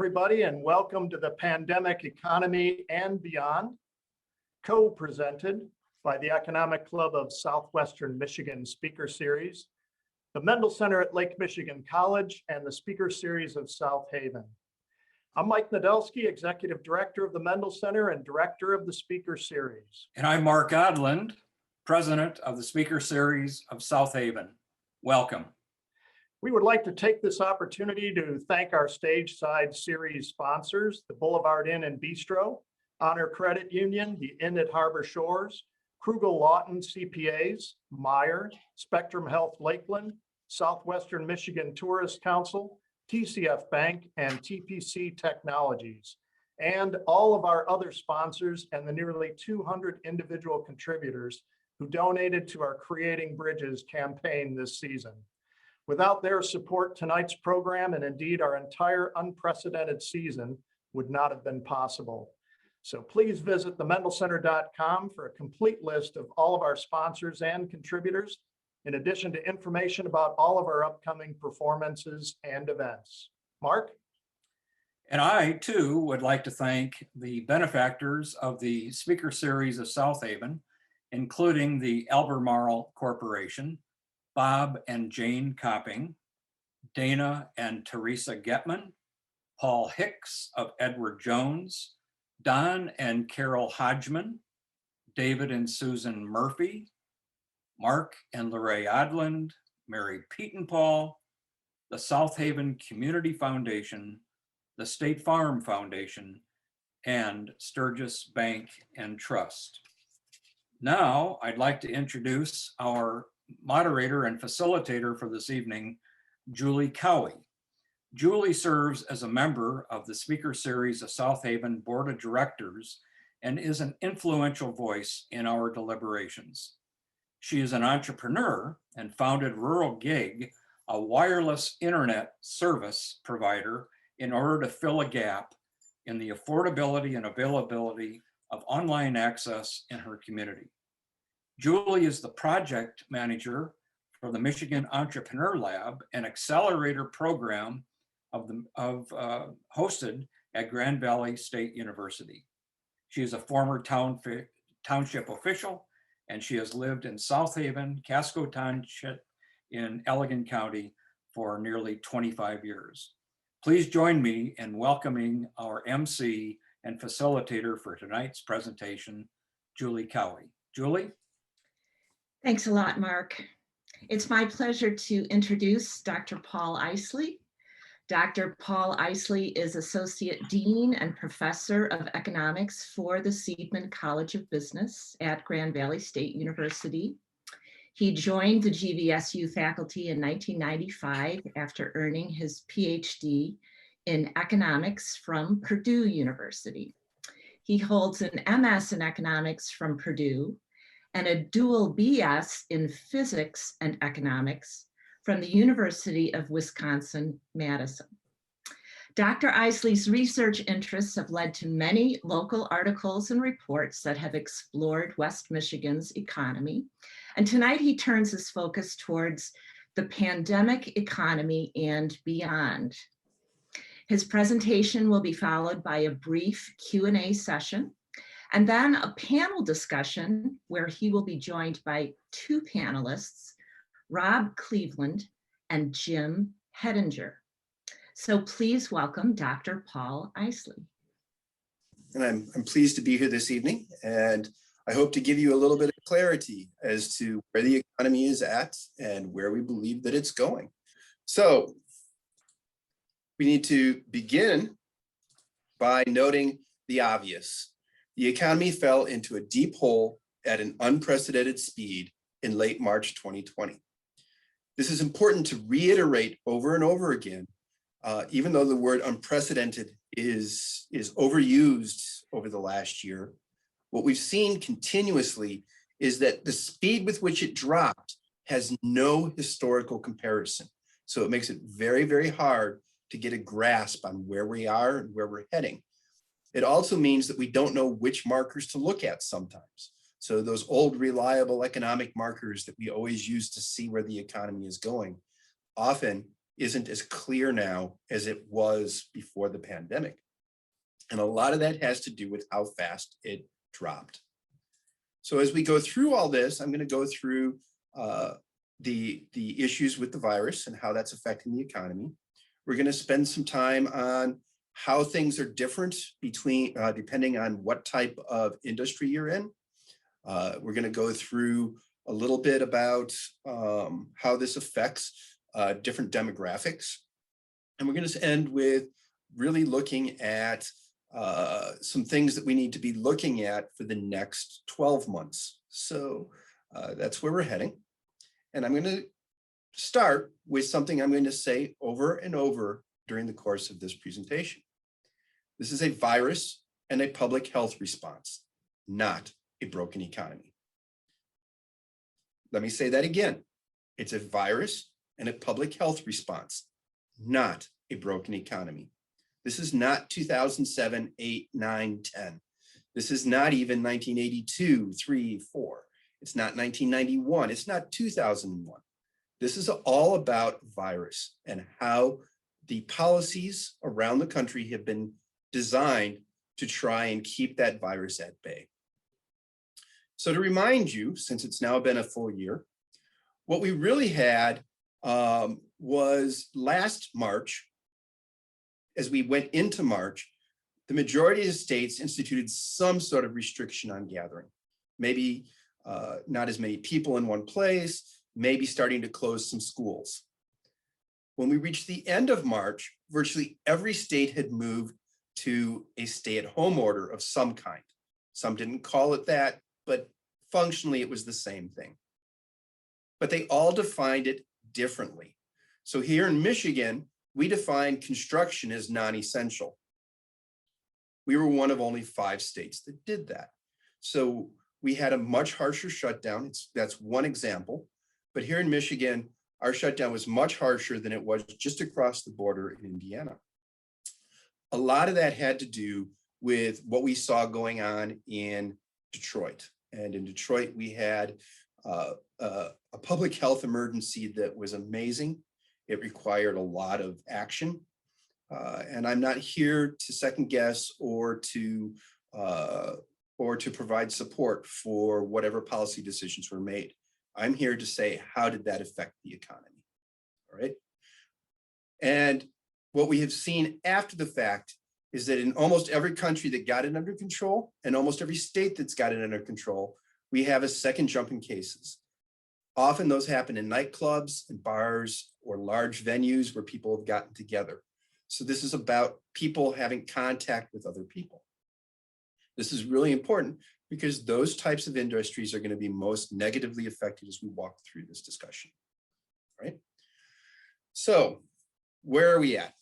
everybody, and welcome to the Pandemic Economy and Beyond, co-presented by the Economic Club of Southwestern Michigan Speaker Series, the Mendel Center at Lake Michigan College, and the Speaker Series of South Haven. I'm Mike Nadelsky, Executive Director of the Mendel Center and Director of the Speaker Series. And I'm Mark Odland, President of the Speaker Series of South Haven. Welcome. We would like to take this opportunity to thank our stage side series sponsors, the Boulevard Inn and Bistro, Honor Credit Union, the Inn at Harbor Shores, Krugel Lawton CPAs, Meyer, Spectrum Health Lakeland, Southwestern Michigan Tourist Council, TCF Bank, and TPC Technologies, and all of our other sponsors and the nearly 200 individual contributors who donated to our Creating Bridges campaign this season. Without their support, tonight's program and indeed our entire unprecedented season would not have been possible. So please visit themendelcenter.com for a complete list of all of our sponsors and contributors, in addition to information about all of our upcoming performances and events. Mark? And I too would like to thank the benefactors of the Speaker Series of South Haven, including the Albemarle Corporation, Bob and Jane Copping, Dana and Teresa Getman, Paul Hicks of Edward Jones, Don and Carol Hodgman, David and Susan Murphy, Mark and Lorraine Odland, Mary Paul, the South Haven Community Foundation, the State Farm Foundation, and Sturgis Bank and Trust. Now, I'd like to introduce our moderator and facilitator for this evening, Julie Cowie. Julie serves as a member of the Speaker Series of South Haven Board of Directors and is an influential voice in our deliberations. She is an entrepreneur and founded Rural Gig, a wireless internet service provider, in order to fill a gap in the affordability and availability of online access in her community. Julie is the project manager for the Michigan Entrepreneur Lab, an accelerator program hosted at Grand Valley State University. She is a former township official, and she has lived in South Haven, Casco Township in Allegan County for nearly 25 years. Please join me in welcoming our MC and facilitator for tonight's presentation, Julie Cowie. Julie? Thanks a lot, Mark. It's my pleasure to introduce Dr. Paul Iceland. Dr. Paul Iceland is Associate Dean and Professor of Economics for the Seidman College of Business at Grand Valley State University. He joined the GVSU faculty in 1995 after earning his PhD in economics from Purdue University. He holds an MS in economics from Purdue and a dual BS in physics and economics from the University of Wisconsin-Madison. Dr. Isley's research interests have led to many local articles and reports that have explored West Michigan's economy. And tonight he turns his focus towards the pandemic economy and beyond. His presentation will be followed by a brief Q&A session, and then a panel discussion where he will be joined by two panelists, Rob Cleveland and Jim Hettinger. So please welcome Dr. Paul Eisley. And I'm pleased to be here this evening, and I hope to give you a little bit of clarity as to where the economy is at and where we believe that it's going. So we need to begin by noting the obvious. The economy fell into a deep hole at an unprecedented speed in late March 2020. This is important to reiterate over and over again, even though the word unprecedented is overused over the last year. What we've seen continuously is that the speed with which it dropped has no historical comparison. So it makes it very, very hard to get a grasp on where we are and where we're heading. It also means that we don't know which markers to look at sometimes. So those old reliable economic markers that we always use to see where the economy is going, often isn't as clear now as it was before the pandemic. And a lot of that has to do with how fast it dropped. So as we go through all this, I'm going to go through the issues with the virus and how that's affecting the economy. We're going to spend some time on how things are different between depending on what type of industry you're in. We're going to go through a little bit about how this affects different demographics. And we're going to end with really looking at some things that we need to be looking at for the next 12 months. So that's where we're heading. And I'm going to start with something I'm going to say over and over during the course of this presentation. This is a virus and a public health response, not a broken economy. Let me say that again. It's a virus and a public health response, not a broken economy. This is not 2007, 8, 9, 10. This is not even 1982, 3, 4. It's not 1991. It's not 2001. This is all about virus and how the policies around the country have been designed to try and keep that virus at bay. So to remind you, since it's now been a full year, what we really had was last March, as we went into March, the majority of the states instituted some sort of restriction on gathering. Maybe not as many people in one place, maybe starting to close some schools. When we reached the end of March, virtually every state had moved to a stay-at-home order of some kind. Some didn't call it that, but functionally it was the same thing. But they all defined it differently. So here in Michigan, we defined construction as non-essential. We were one of only 5 states that did that. So we had a much harsher shutdown. That's one example. But here in Michigan, our shutdown was much harsher than it was just across the border in Indiana. A lot of that had to do with what we saw going on in Detroit. And in Detroit, we had a public health emergency that was amazing. It required a lot of action. And I'm not here to second guess or to provide support for whatever policy decisions were made. I'm here to say, how did that affect the economy? All right. And what we have seen after the fact is that in almost every country that got it under control and almost every state that's got it under control, we have a second jump in cases. Often those happen in nightclubs and bars or large venues where people have gotten together. So this is about people having contact with other people. This is really important because those types of industries are going to be most negatively affected as we walk through this discussion, right? So where are we at?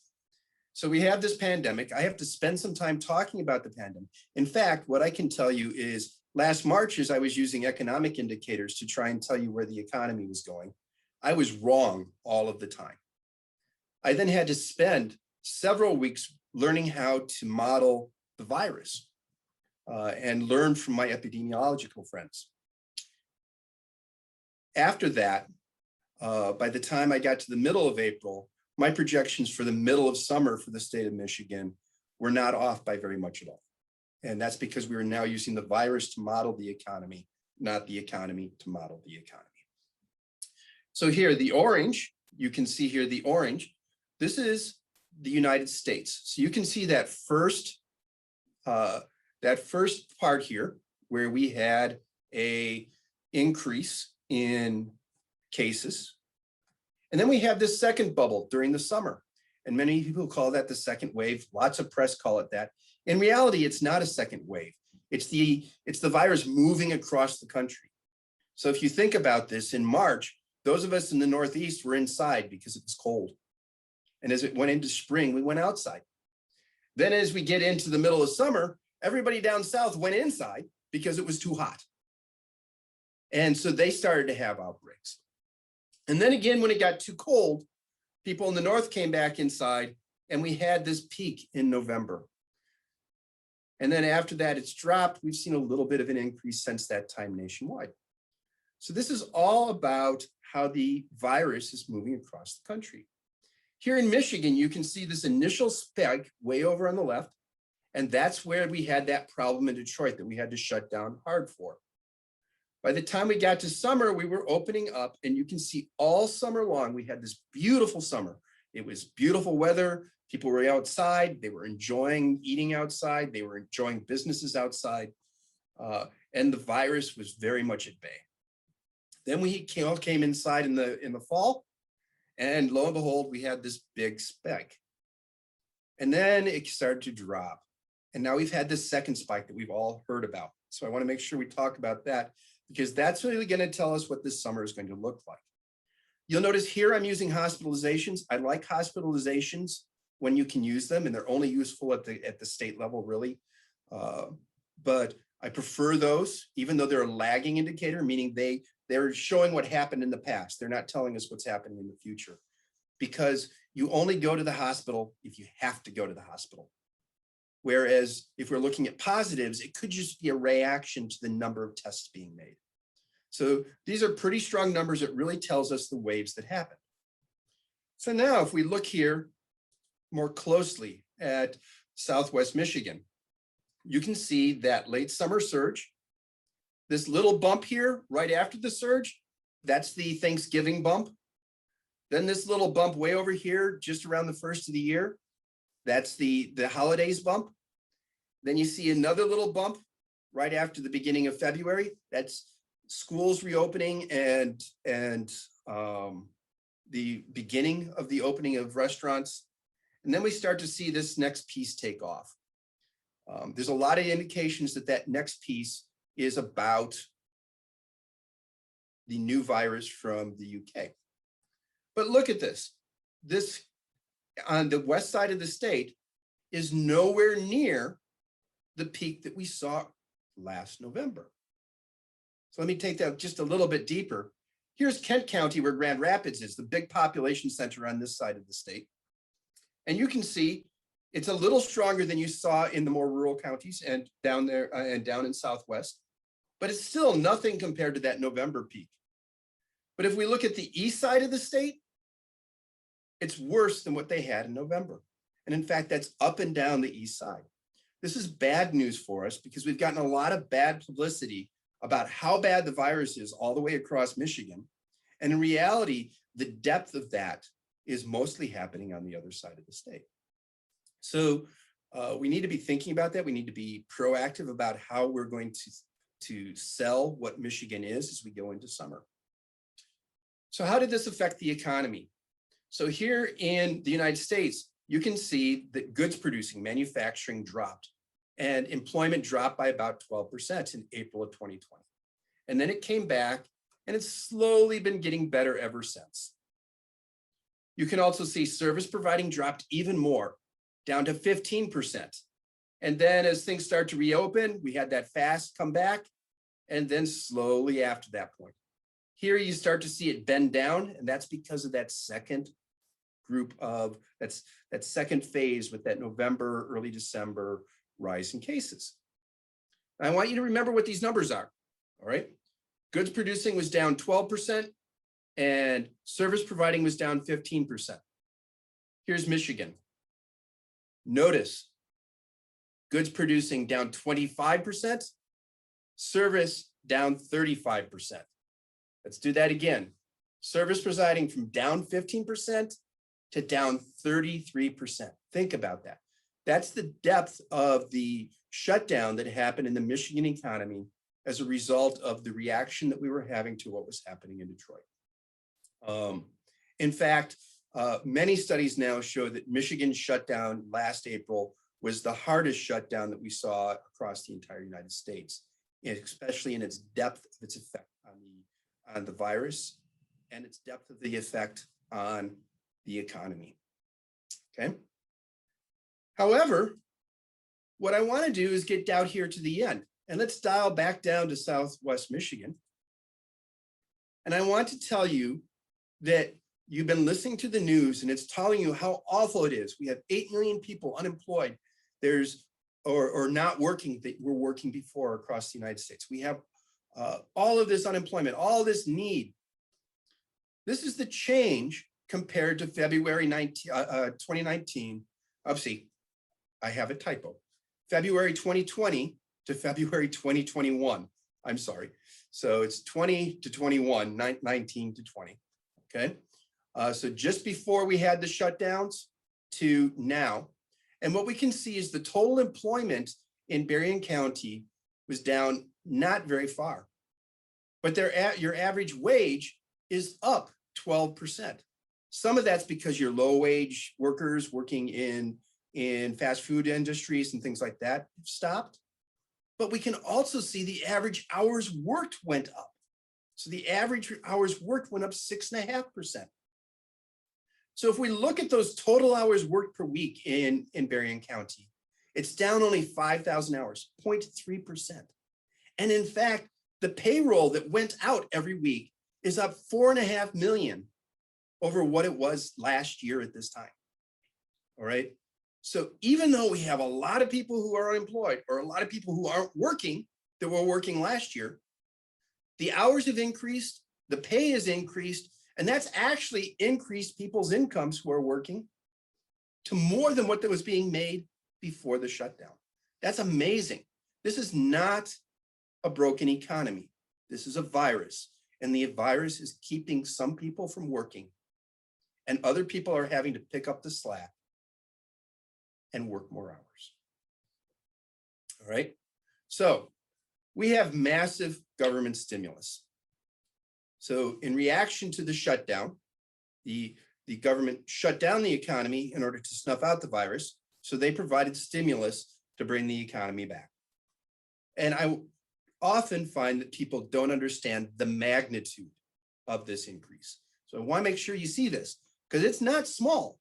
So we have this pandemic. I have to spend some time talking about the pandemic. In fact, what I can tell you is last March, as I was using economic indicators to try and tell you where the economy was going, I was wrong all of the time. I then had to spend several weeks learning how to model the virus and learn from my epidemiological friends. After that, by the time I got to the middle of April, my projections for the middle of summer for the state of Michigan were not off by very much at all. And that's because we were now using the virus to model the economy, not the economy to model the economy. So here, the orange, you can see here the orange. This is the United States. So you can see that first part here where we had a increase in cases. And then we have this second bubble during the summer. And many people call that the second wave. Lots of press call it that. In reality, it's not a second wave. It's the virus moving across the country. So if you think about this, in March, those of us in the Northeast were inside because it was cold. And as it went into spring, we went outside. Then as we get into the middle of summer, everybody down south went inside because it was too hot. And so they started to have outbreaks. And then again, when it got too cold, people in the north came back inside and we had this peak in November. And then after that, it's dropped. We've seen a little bit of an increase since that time nationwide. So this is all about how the virus is moving across the country. Here in Michigan, you can see this initial spike way over on the left. And that's where we had that problem in Detroit that we had to shut down hard for. By the time we got to summer, we were opening up, and you can see all summer long, we had this beautiful summer. It was beautiful weather. People were outside. They were enjoying eating outside. They were enjoying businesses outside. And the virus was very much at bay. Then we all came inside in the fall, and lo and behold, we had this big spike. And then it started to drop. And now we've had this second spike that we've all heard about. So I want to make sure we talk about that, because that's really going to tell us what this summer is going to look like. You'll notice here I'm using hospitalizations. I like hospitalizations when you can use them, and they're only useful at the state level, really. But I prefer those, even though they're a lagging indicator, meaning they're showing what happened in the past. They're not telling us what's happening in the future, because you only go to the hospital if you have to go to the hospital. Whereas if we're looking at positives, it could just be a reaction to the number of tests being made. So these are pretty strong numbers. It really tells us the waves that happen. So now if we look here more closely at Southwest Michigan, you can see that late summer surge. This little bump here right after the surge, that's the Thanksgiving bump. Then this little bump way over here, just around the first of the year, that's the holidays bump. Then you see another little bump right after the beginning of February. That's schools reopening and the beginning of the opening of restaurants. And then we start to see this next piece take off. There's a lot of indications that next piece is about the new virus from the UK. But look at this. This on the west side of the state is nowhere near the peak that we saw last November. So let me take that just a little bit deeper. Here's Kent County, where Grand Rapids is, the big population center on this side of the state. And you can see it's a little stronger than you saw in the more rural counties and down there and down in Southwest, but it's still nothing compared to that November peak. But if we look at the east side of the state, it's worse than what they had in November. And in fact, that's up and down the east side. This is bad news for us because we've gotten a lot of bad publicity about how bad the virus is all the way across Michigan. And in reality, the depth of that is mostly happening on the other side of the state. So we need to be thinking about that. We need to be proactive about how we're going to sell what Michigan is as we go into summer. So how did this affect the economy? So here in the United States, you can see that goods producing, manufacturing dropped, and employment dropped by about 12% in April of 2020. And then it came back, and it's slowly been getting better ever since. You can also see service providing dropped even more, down to 15%. And then as things start to reopen, we had that fast come back, and then slowly after that point. Here you start to see it bend down, and that's because of that second group of, that second phase with that November, early December rise in cases. And I want you to remember what these numbers are, all right? Goods producing was down 12%, and service providing was down 15%. Here's Michigan. Notice goods producing down 25%, service down 35%. Let's do that again. Service providing from down 15% to down 33%. Think about that. That's the depth of the shutdown that happened in the Michigan economy as a result of the reaction that we were having to what was happening in Detroit. In fact, many studies now show that Michigan's shutdown last April was the hardest shutdown that we saw across the entire United States, especially in its depth of its effect on the virus and its depth of the effect on the economy. Okay. However, what I want to do is get down here to the end, and let's dial back down to Southwest Michigan. And I want to tell you that you've been listening to the news, and it's telling you how awful it is. We have 8 million people unemployed. Or not working that were working before across the United States. We have all of this unemployment, all this need. This is the change compared to February 2019. See, I have a typo. February 2020 to February 2021. I'm sorry. So it's 20 to 21, 19 to 20. Okay. So just before we had the shutdowns to now. And what we can see is the total employment in Berrien County was down not very far, but your average wage is up 12%. Some of that's because your low wage workers working in fast food industries and things like that have stopped. But we can also see the average hours worked went up. So the average hours worked went up 6.5%. So if we look at those total hours worked per week in Berrien County, it's down only 5,000 hours, 0.3%. And in fact, the payroll that went out every week is up 4.5 million over what it was last year at this time. All right. So even though we have a lot of people who are unemployed or a lot of people who aren't working that were working last year, the hours have increased, the pay has increased, and that's actually increased people's incomes who are working to more than what was being made before the shutdown. That's amazing. This is not a broken economy. This is a virus, and the virus is keeping some people from working, and other people are having to pick up the slack and work more hours. All right. So we have massive government stimulus. So in reaction to the shutdown, the government shut down the economy in order to snuff out the virus. So they provided stimulus to bring the economy back. And I often find that people don't understand the magnitude of this increase. So I want to make sure you see this because it's not small.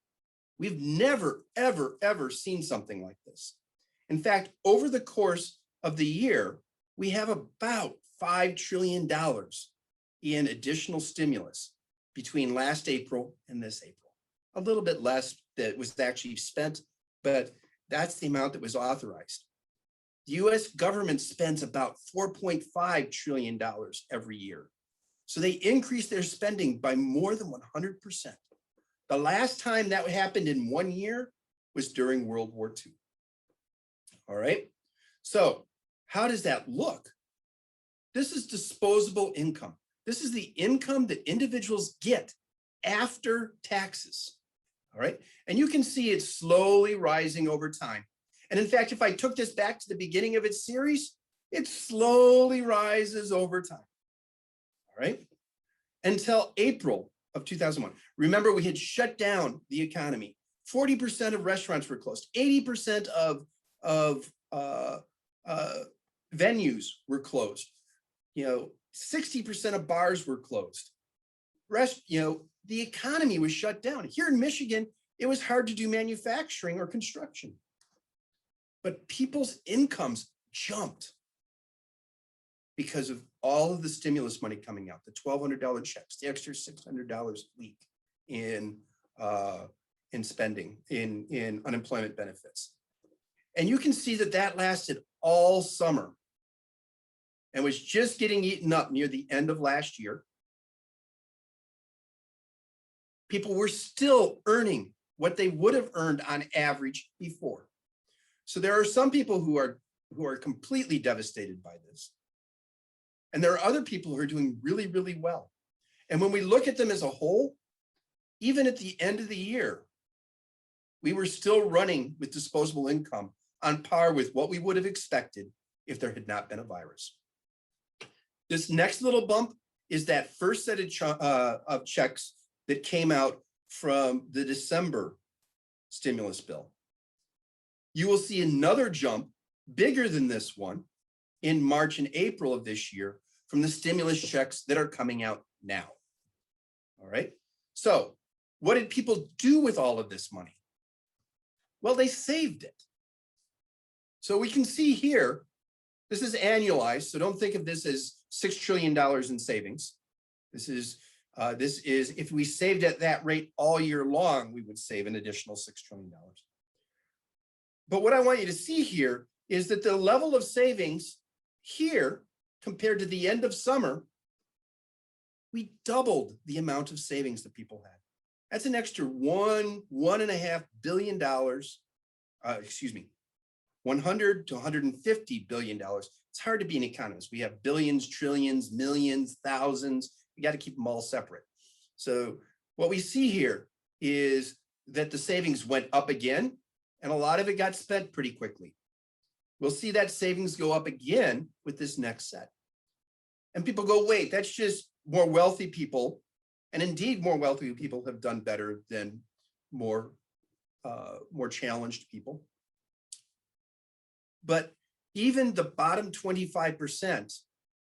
We've never, ever, ever seen something like this. In fact, over the course of the year, we have about $5 trillion in additional stimulus between last April and this April. A little bit less that was actually spent, but that's the amount that was authorized. The US government spends about $4.5 trillion every year. So they increase their spending by more than 100%. The last time that happened in 1 year was during World War II. All right. So how does that look? This is disposable income. This is the income that individuals get after taxes. All right. And you can see it's slowly rising over time. And in fact, if I took this back to the beginning of its series, it slowly rises over time. All right. Until April of 2001. Remember, we had shut down the economy. 40% of restaurants were closed. 80% of venues were closed. 60% of bars were closed. The economy was shut down. Here in Michigan, it was hard to do manufacturing or construction. But people's incomes jumped because of all of the stimulus money coming out, the $1,200 checks, the extra $600 a week in spending, in unemployment benefits. And you can see that that lasted all summer and was just getting eaten up near the end of last year. People were still earning what they would have earned on average before. So there are some people who are completely devastated by this. And there are other people who are doing really, really well. And when we look at them as a whole, even at the end of the year, we were still running with disposable income on par with what we would have expected if there had not been a virus. This next little bump is that first set of checks that came out from the December stimulus bill. You will see another jump bigger than this one in March and April of this year from the stimulus checks that are coming out now. All right. So what did people do with all of this money? Well, they saved it. So we can see here, this is annualized. So don't think of this as $6 trillion in savings. This is if we saved at that rate all year long, we would save an additional $6 trillion. But what I want you to see here is that the level of savings here compared to the end of summer, we doubled the amount of savings that people had. That's an extra $1.5 billion, excuse me, 100 to 150 billion dollars. It's hard to be an economist. We have billions, trillions, millions, thousands. We got to keep them all separate. So what we see here is that the savings went up again, and a lot of it got spent pretty quickly. We'll see that savings go up again with this next set. And people go, wait, that's just more wealthy people. And indeed, more wealthy people have done better than more challenged people. But even the bottom 25%,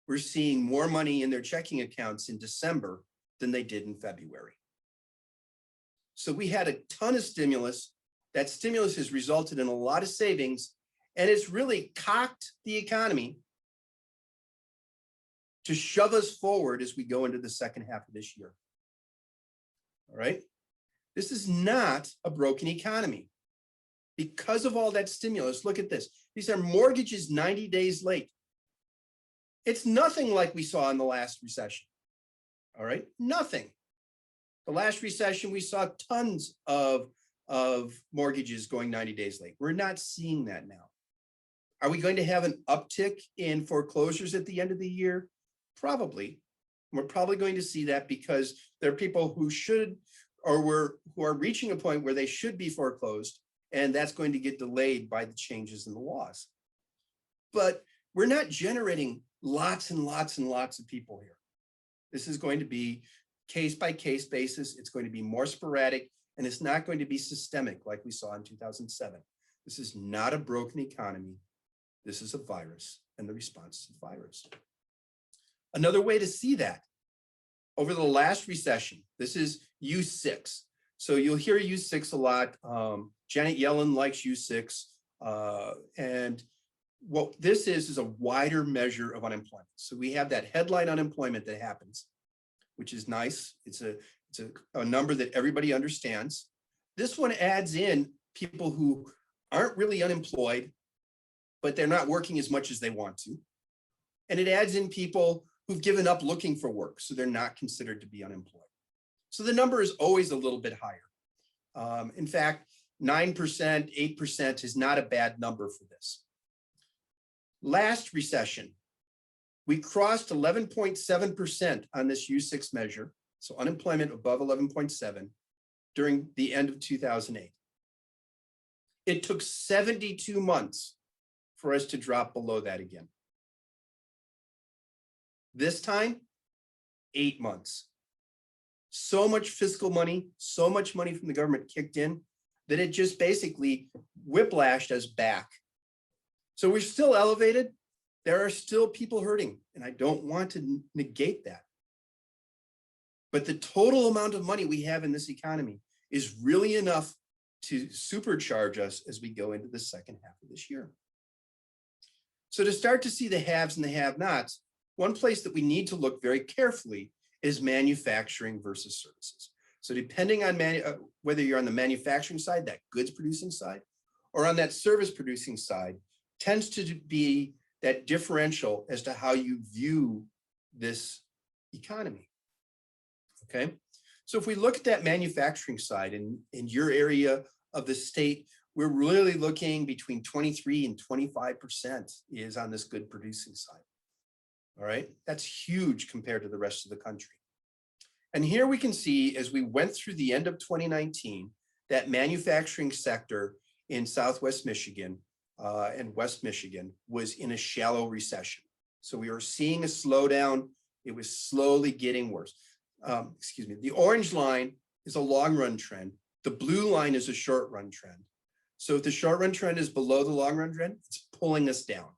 we're seeing more money in their checking accounts in December than they did in February. So we had a ton of stimulus. That stimulus has resulted in a lot of savings, and it's really cocked the economy to shove us forward as we go into the second half of this year. All right. This is not a broken economy. Because of all that stimulus, look at this. These are mortgages 90 days late. It's nothing like we saw in the last recession. All right, nothing. The last recession, we saw tons of mortgages going 90 days late. We're not seeing that now. Are we going to have an uptick in foreclosures at the end of the year? Probably. We're probably going to see that because there are people who should or who are reaching a point where they should be foreclosed, and that's going to get delayed by the changes in the laws. But we're not generating lots and lots and lots of people here. This is going to be case by case basis. It's going to be more sporadic, and it's not going to be systemic like we saw in 2007. This is not a broken economy. This is a virus and the response to the virus. Another way to see that, over the last recession, this is U6. So you'll hear U6 a lot. Janet Yellen likes U6. And what this is a wider measure of unemployment. So we have that headline unemployment that happens, which is nice. It's a number that everybody understands. This one adds in people who aren't really unemployed, but they're not working as much as they want to. And it adds in people who've given up looking for work, so they're not considered to be unemployed. So the number is always a little bit higher. In fact, 9%, 8% is not a bad number for this. Last recession, we crossed 11.7% on this U6 measure, so unemployment above 11.7 during the end of 2008. It took 72 months for us to drop below that again. This time, 8 months. So much fiscal money, so much money from the government kicked in that it just basically whiplashed us back. So we're still elevated. There are still people hurting, and I don't want to negate that. But the total amount of money we have in this economy is really enough to supercharge us as we go into the second half of this year. So to start to see the haves and the have-nots, one place that we need to look very carefully is manufacturing versus services. So depending on whether you're on the manufacturing side, that goods producing side, or on that service producing side, tends to be that differential as to how you view this economy. Okay, so if we look at that manufacturing side in your area of the state, we're really looking between 23 and 25% is on this good producing side. All right, that's huge compared to the rest of the country. And here we can see, as we went through the end of 2019, that manufacturing sector in Southwest Michigan and West Michigan was in a shallow recession. So we were seeing a slowdown. It was slowly getting worse. Excuse me, the orange line is a long run trend. The blue line is a short run trend. So if the short run trend is below the long run trend, it's pulling us down.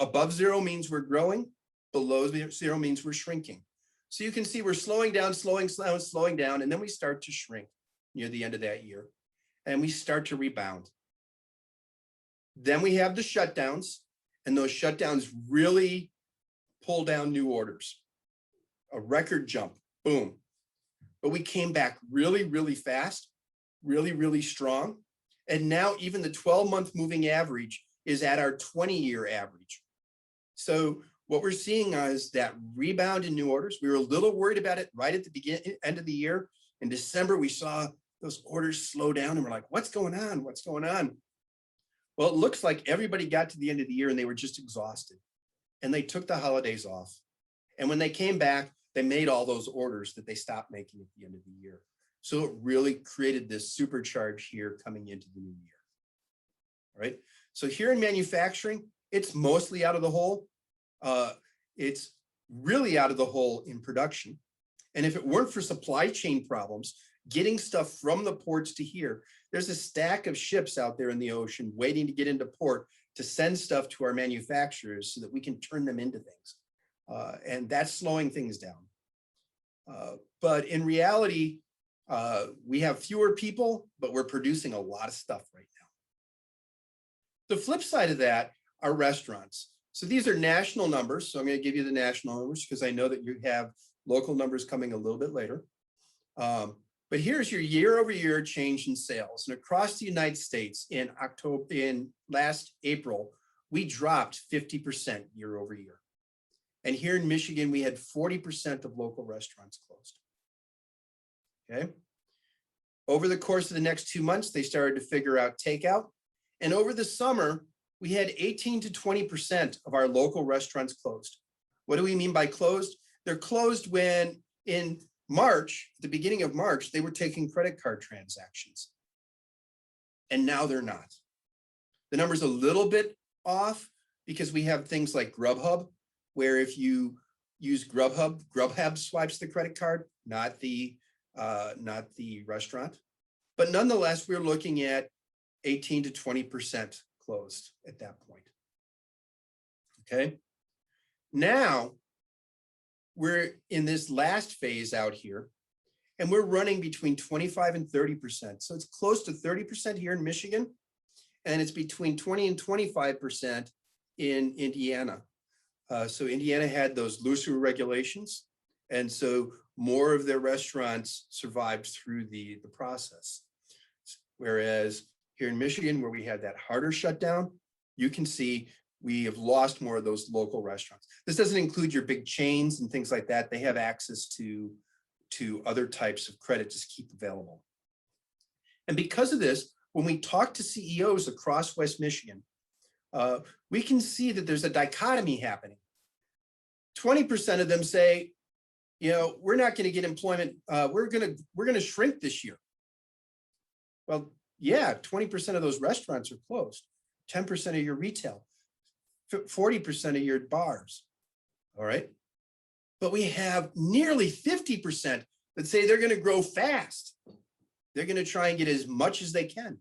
Above zero means we're growing, below zero means we're shrinking. So you can see we're slowing down, slowing down, and then we start to shrink near the end of that year, and we start to rebound. Then we have the shutdowns, and those shutdowns really pull down new orders. A record jump, boom. But we came back really, really fast, really, really strong. And now even the 12-month moving average is at our 20-year average. So what we're seeing is that rebound in new orders. We were a little worried about it right at the end of the year In December, we saw those orders slow down and we're like, what's going on? What's going on? Well, it looks like everybody got to the end of the year and they were just exhausted and they took the holidays off. And when they came back, they made all those orders that they stopped making at the end of the year. So it really created this supercharge here coming into the new year. All right. So here in manufacturing, it's mostly out of the hole. It's really out of the hole in production. And if it weren't for supply chain problems, getting stuff from the ports to here, there's a stack of ships out there in the ocean waiting to get into port to send stuff to our manufacturers so that we can turn them into things. And that's slowing things down. But in reality, we have fewer people, but we're producing a lot of stuff right now. The flip side of that are restaurants. So these are national numbers. So I'm going to give you the national numbers because I know that you have local numbers coming a little bit later. But here's your year-over-year change in sales. And across the United States in last April, we dropped 50% year over year. And here in Michigan, we had 40% of local restaurants closed. Okay. Over the course of the next 2 months, they started to figure out takeout. And over the summer, we had 18 to 20% of our local restaurants closed. What do we mean by closed? They're closed when in March, the beginning of March, they were taking credit card transactions. And now they're not. The number's a little bit off because we have things like Grubhub, where if you use Grubhub swipes the credit card, not the restaurant. But nonetheless, we're looking at 18 to 20% closed at that point. Okay. Now we're in this last phase out here, and we're running between 25 and 30%. So it's close to 30% here in Michigan, and it's between 20 and 25% in Indiana. So Indiana had those looser regulations, and so more of their restaurants survived through the process. Whereas here in Michigan, where we had that harder shutdown, you can see we have lost more of those local restaurants. This doesn't include your big chains and things like that. They have access to other types of credit to keep available. And because of this, when we talk to CEOs across West Michigan, we can see that there's a dichotomy happening. 20% of them say, you know, we're not going to get employment. We're going to shrink this year. Well, yeah, 20% of those restaurants are closed. 10% of your retail, 40% of your bars. All right. But we have nearly 50% that say they're going to grow fast. They're going to try and get as much as they can.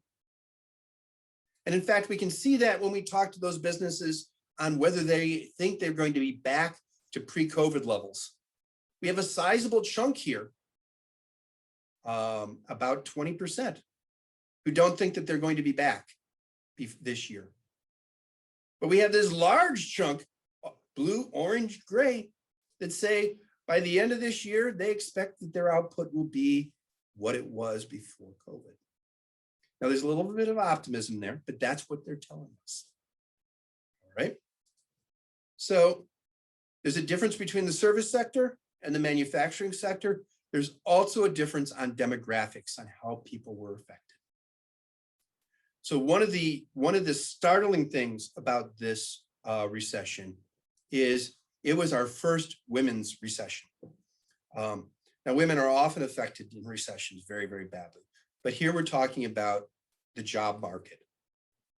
And in fact, we can see that when we talk to those businesses on whether they think they're going to be back to pre-COVID levels. We have a sizable chunk here, about 20%, who don't think that they're going to be back this year. But we have this large chunk, blue, orange, gray, that say by the end of this year, they expect that their output will be what it was before COVID. Now, there's a little bit of optimism there, but that's what they're telling us. All right. So there's a difference between the service sector and the manufacturing sector. There's also a difference on demographics on how people were affected. So one of the startling things about this recession is it was our first women's recession. Now, women are often affected in recessions very, very badly. But here we're talking about the job market,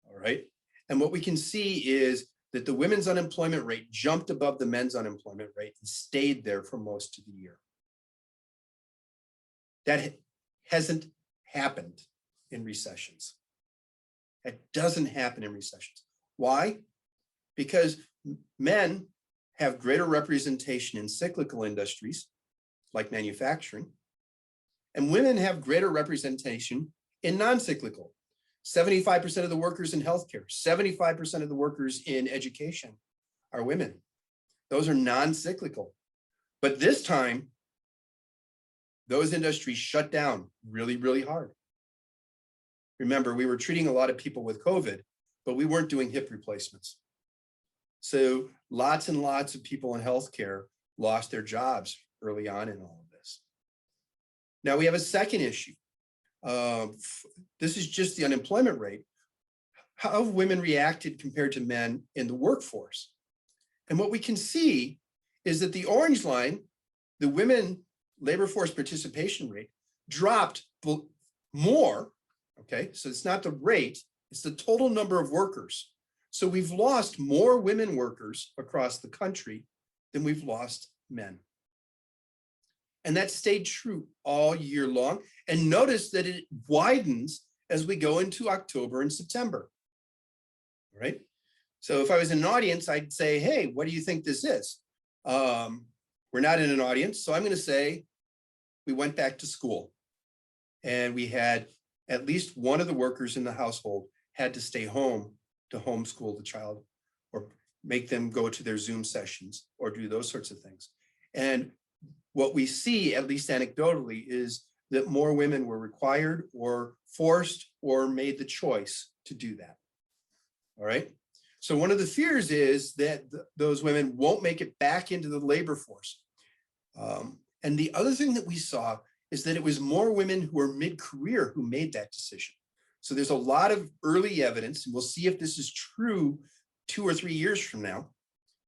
all right? And what we can see is that the women's unemployment rate jumped above the men's unemployment rate and stayed there for most of the year. That hasn't happened in recessions. That doesn't happen in recessions. Why? Because men have greater representation in cyclical industries like manufacturing, and women have greater representation in non-cyclical. 75% of the workers in healthcare, 75% of the workers in education are women. Those are non-cyclical. But this time, those industries shut down really, really hard. Remember, we were treating a lot of people with COVID, but we weren't doing hip replacements. So lots and lots of people in healthcare lost their jobs early on in all of this. Now we have a second issue. This is just the unemployment rate. How have women reacted compared to men in the workforce? And what we can see is that the orange line, the women labor force participation rate, dropped more. Okay, so it's not the rate, it's the total number of workers. So we've lost more women workers across the country than we've lost men. And that stayed true all year long. And notice that it widens as we go into October and September. All right. So if I was in an audience, I'd say, hey, what do you think this is? We're not in an audience. So I'm going to say we went back to school and we had at least one of the workers in the household had to stay home to homeschool the child or make them go to their Zoom sessions or do those sorts of things. And what we see, at least anecdotally, is that more women were required or forced or made the choice to do that. All right. So one of the fears is that those women won't make it back into the labor force. And the other thing that we saw is that it was more women who were mid-career who made that decision. So there's a lot of early evidence, and we'll see if this is true 2 or 3 years from now.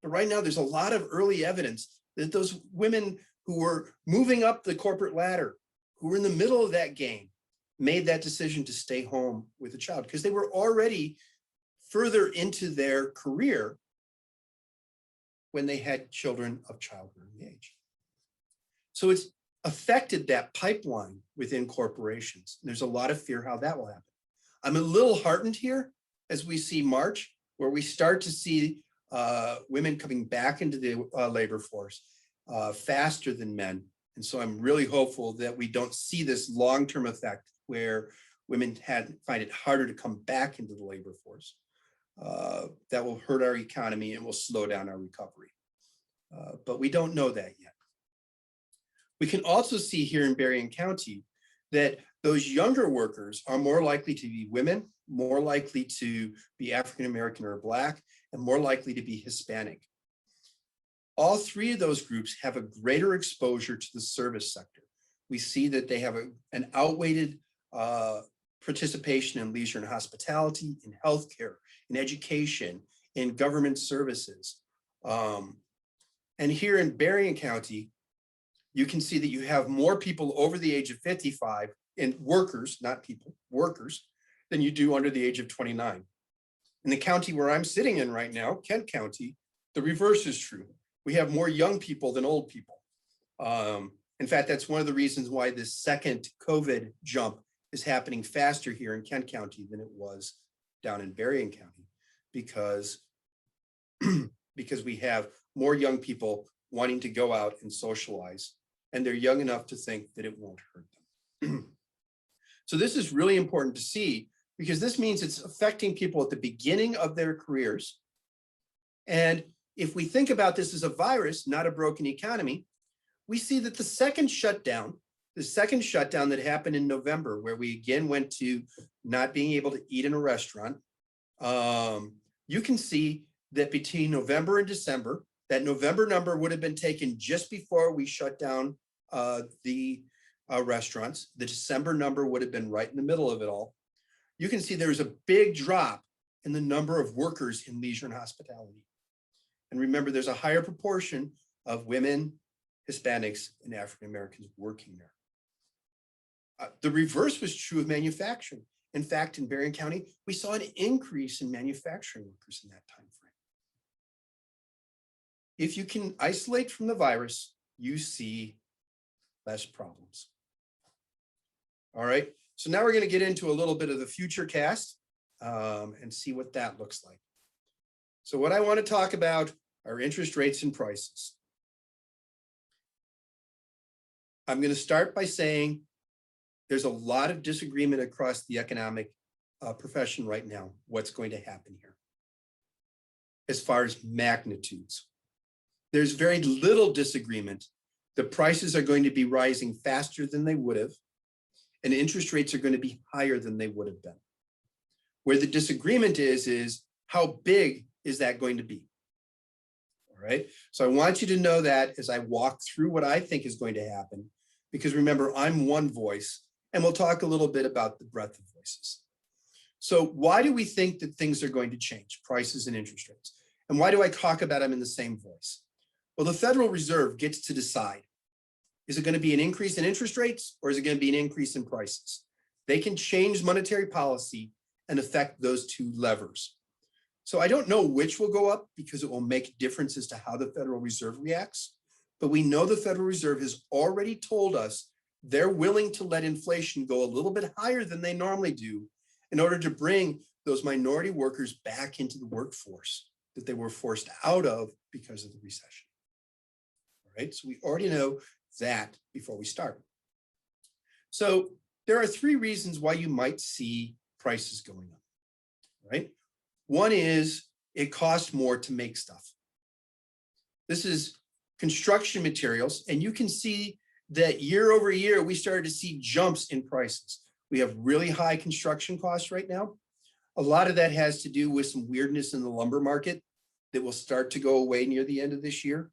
But right now, there's a lot of early evidence that those women who were moving up the corporate ladder, who were in the middle of that game, made that decision to stay home with a child because they were already further into their career when they had children of childbearing age. So it's affected that pipeline within corporations. There's a lot of fear how that will happen. I'm a little heartened here as we see March, where we start to see women coming back into the labor force faster than men. And so I'm really hopeful that we don't see this long-term effect where women find it harder to come back into the labor force. That will hurt our economy and will slow down our recovery. But we don't know that yet. We can also see here in Berrien County that those younger workers are more likely to be women, more likely to be African-American or Black, and more likely to be Hispanic. All three of those groups have a greater exposure to the service sector. We see that they have an outweighed participation in leisure and hospitality, in healthcare, in education, in government services. And here in Berrien County, you can see that you have more people over the age of 55 in workers, not people, workers, than you do under the age of 29. In the county where I'm sitting in right now, Kent County, the reverse is true. We have more young people than old people. In fact, that's one of the reasons why this second COVID jump is happening faster here in Kent County than it was down in Berrien County, because we have more young people wanting to go out and socialize, and they're young enough to think that it won't hurt them. So this is really important to see, because this means it's affecting people at the beginning of their careers. And if we think about this as a virus, not a broken economy, we see that the second shutdown that happened in November, where we again went to not being able to eat in a restaurant, you can see that between November and December, that November number would have been taken just before we shut down the restaurants. The December number would have been right in the middle of it all. You can see there's a big drop in the number of workers in leisure and hospitality. And remember, there's a higher proportion of women, Hispanics, and African Americans working there. The reverse was true of manufacturing. In fact, in Berrien County, we saw an increase in manufacturing workers in that time frame. If you can isolate from the virus, you see less problems. All right, so now we're going to get into a little bit of the future cast and see what that looks like. So what I want to talk about are interest rates and prices. I'm going to start by saying there's a lot of disagreement across the economic profession right now, what's going to happen here as far as magnitudes. There's very little disagreement. The prices are going to be rising faster than they would have, and interest rates are going to be higher than they would have been. Where the disagreement is how big is that going to be? All right, so I want you to know that as I walk through what I think is going to happen, because remember, I'm one voice, and we'll talk a little bit about the breadth of voices. So why do we think that things are going to change, prices and interest rates? And why do I talk about them in the same voice? Well, the Federal Reserve gets to decide. Is it going to be an increase in interest rates, or is it going to be an increase in prices? They can change monetary policy and affect those two levers. So I don't know which will go up because it will make differences to how the Federal Reserve reacts. But we know the Federal Reserve has already told us they're willing to let inflation go a little bit higher than they normally do in order to bring those minority workers back into the workforce that they were forced out of because of the recession. All right, so we already know that before we start. So there are three reasons why you might see prices going up, right? One is it costs more to make stuff. This is construction materials, and you can see that year over year, we started to see jumps in prices. We have really high construction costs right now. A lot of that has to do with some weirdness in the lumber market that will start to go away near the end of this year.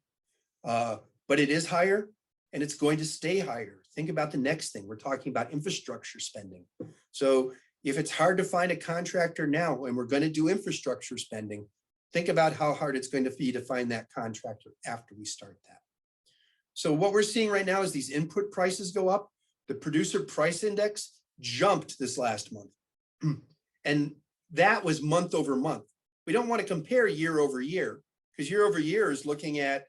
But it is higher, and it's going to stay higher. Think about the next thing. We're talking about infrastructure spending. So if it's hard to find a contractor now, and we're going to do infrastructure spending, think about how hard it's going to be to find that contractor after we start that. So what we're seeing right now is these input prices go up. The producer price index jumped this last month. And that was month over month. We don't want to compare year over year, because year over year is looking at,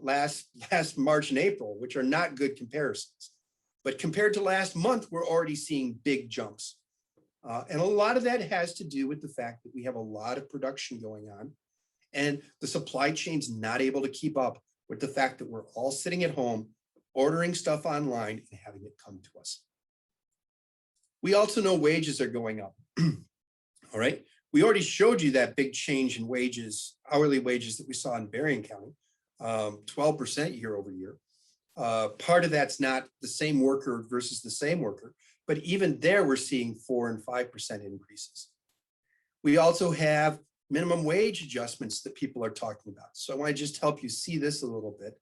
last March and April, which are not good comparisons. But compared to last month, we're already seeing big jumps. And a lot of that has to do with the fact that we have a lot of production going on, and the supply chain's not able to keep up with the fact that we're all sitting at home, ordering stuff online and having it come to us. We also know wages are going up. All right. We already showed you that big change in wages, hourly wages that we saw in Berrien County, 12% year over year. Part of that's not the same worker versus the same worker, but even there we're seeing 4% and 5% increases. We also have minimum wage adjustments that people are talking about. So I want to just help you see this a little bit.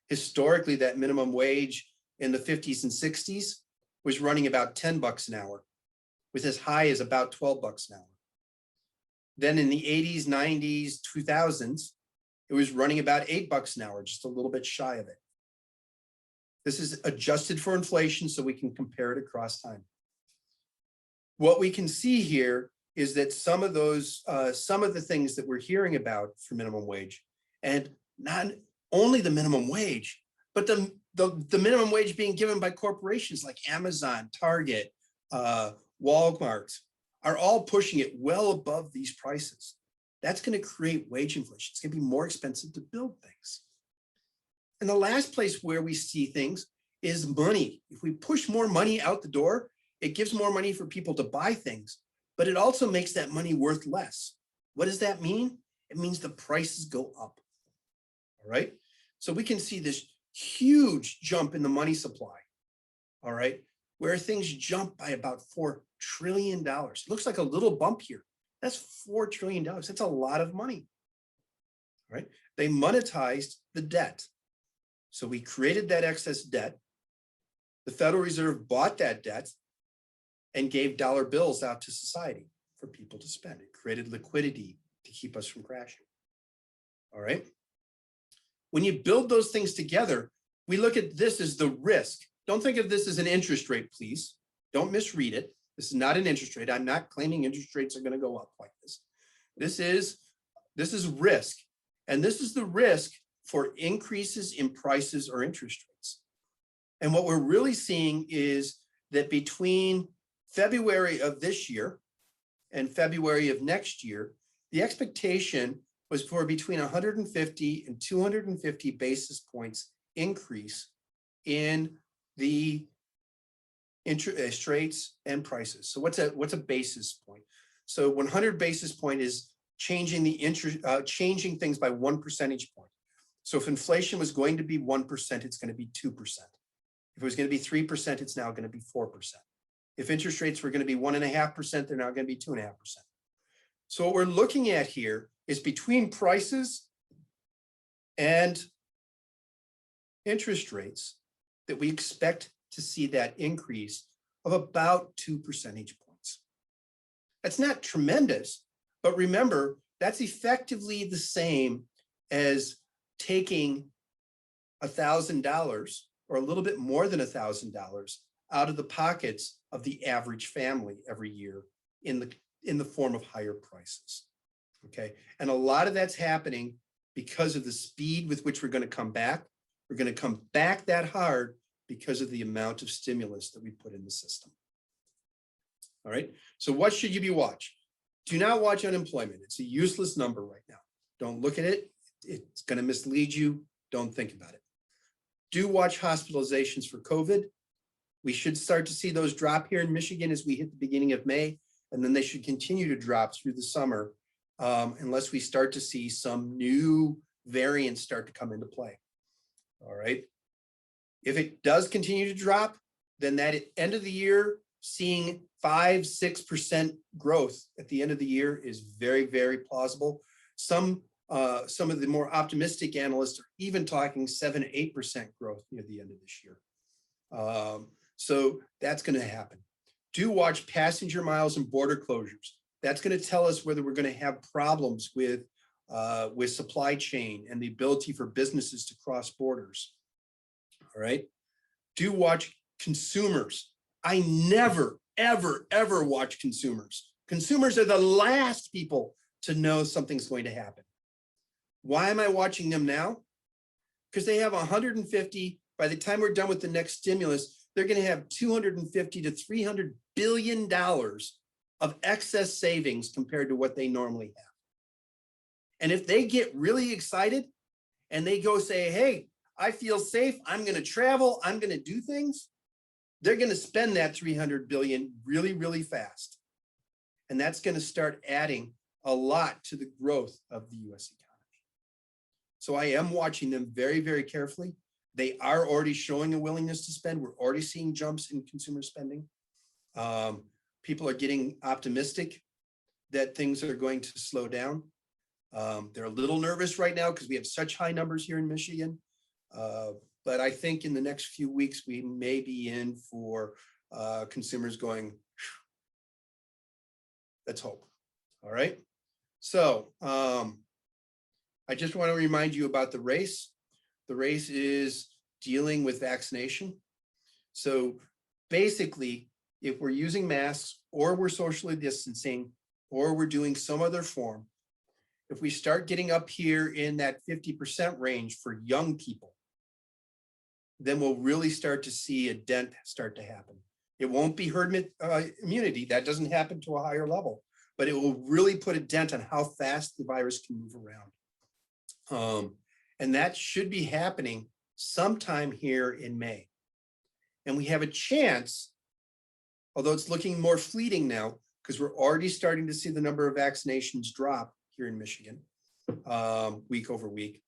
Historically, that minimum wage in the 50s and 60s was running about $10 an hour, with as high as about $12 an hour. Then in the 80s, 90s, 2000s, it was running about $8 an hour, just a little bit shy of it. This is adjusted for inflation so we can compare it across time. What we can see here is that some of the things that we're hearing about for minimum wage, and not only the minimum wage, but the minimum wage being given by corporations like Amazon, Target, Walmart, are all pushing it well above these prices. That's going to create wage inflation. It's going to be more expensive to build things. And the last place where we see things is money. If we push more money out the door, it gives more money for people to buy things, but it also makes that money worth less. What does that mean? It means the prices go up. All right. So we can see this huge jump in the money supply. All right. Where things jump by about $4 trillion. It looks like a little bump here. That's $4 trillion. That's a lot of money. All right. They monetized the debt. So we created that excess debt. The Federal Reserve bought that debt and gave dollar bills out to society for people to spend. It created liquidity to keep us from crashing. All right. When you build those things together, we look at this as the risk. Don't think of this as an interest rate, please. Don't misread it. This is not an interest rate. I'm not claiming interest rates are going to go up like this. This is risk. And this is the risk for increases in prices or interest rates. And what we're really seeing is that between February of this year and February of next year, the expectation was for between 150 and 250 basis points increase in the interest rates and prices. So what's a basis point? So 100 basis point is changing changing things by 1 percentage point. So if inflation was going to be 1%, it's going to be 2%. If it was going to be 3%, it's now going to be 4%. If interest rates were going to be 1.5%, they're now going to be 2.5%. So what we're looking at here is between prices and interest rates, that we expect to see that increase of about 2 percentage points. That's not tremendous, but remember, that's effectively the same as taking $1,000 or a little bit more than $1,000 out of the pockets of the average family every year in the form of higher prices. Okay, and a lot of that's happening because of the speed with which we're going to come back. We're going to come back that hard because of the amount of stimulus that we put in the system. All right, so what should you be watching? Do not watch unemployment. It's a useless number right now. Don't look at it. It's going to mislead you. Don't think about it. Do watch hospitalizations for COVID. We should start to see those drop here in Michigan as we hit the beginning of May, and then they should continue to drop through the summer unless we start to see some new variants start to come into play. All right. If it does continue to drop, then that at end of the year, seeing 5-6% growth at the end of the year is very, very plausible. Some of the more optimistic analysts are even talking 7-8% growth near the end of this year. So that's going to happen. Do watch passenger miles and border closures. That's going to tell us whether we're going to have problems with supply chain and the ability for businesses to cross borders. All right. Do watch consumers. I never, ever, ever watch consumers. Consumers are the last people to know something's going to happen. Why am I watching them now? Because they have 150, by the time we're done with the next stimulus, they're going to have $250 to $300 billion of excess savings compared to what they normally have. And if they get really excited and they go say, hey, I feel safe, I'm going to travel, I'm going to do things, they're going to spend that $300 billion really, really fast. And that's going to start adding a lot to the growth of the US economy. So I am watching them very, very carefully. They are already showing a willingness to spend. We're already seeing jumps in consumer spending. People are getting optimistic that things are going to slow down. They're a little nervous right now because we have such high numbers here in Michigan. But I think in the next few weeks, we may be in for consumers going, let's hope. All right. So I just want to remind you about the race. The race is dealing with vaccination. So basically, if we're using masks or we're socially distancing or we're doing some other form, if we start getting up here in that 50% range for young people, then we'll really start to see a dent start to happen. It won't be herd immunity. That doesn't happen to a higher level, but it will really put a dent on how fast the virus can move around. And that should be happening sometime here in May. And we have a chance, although it's looking more fleeting now, because we're already starting to see the number of vaccinations drop here in Michigan, week over week.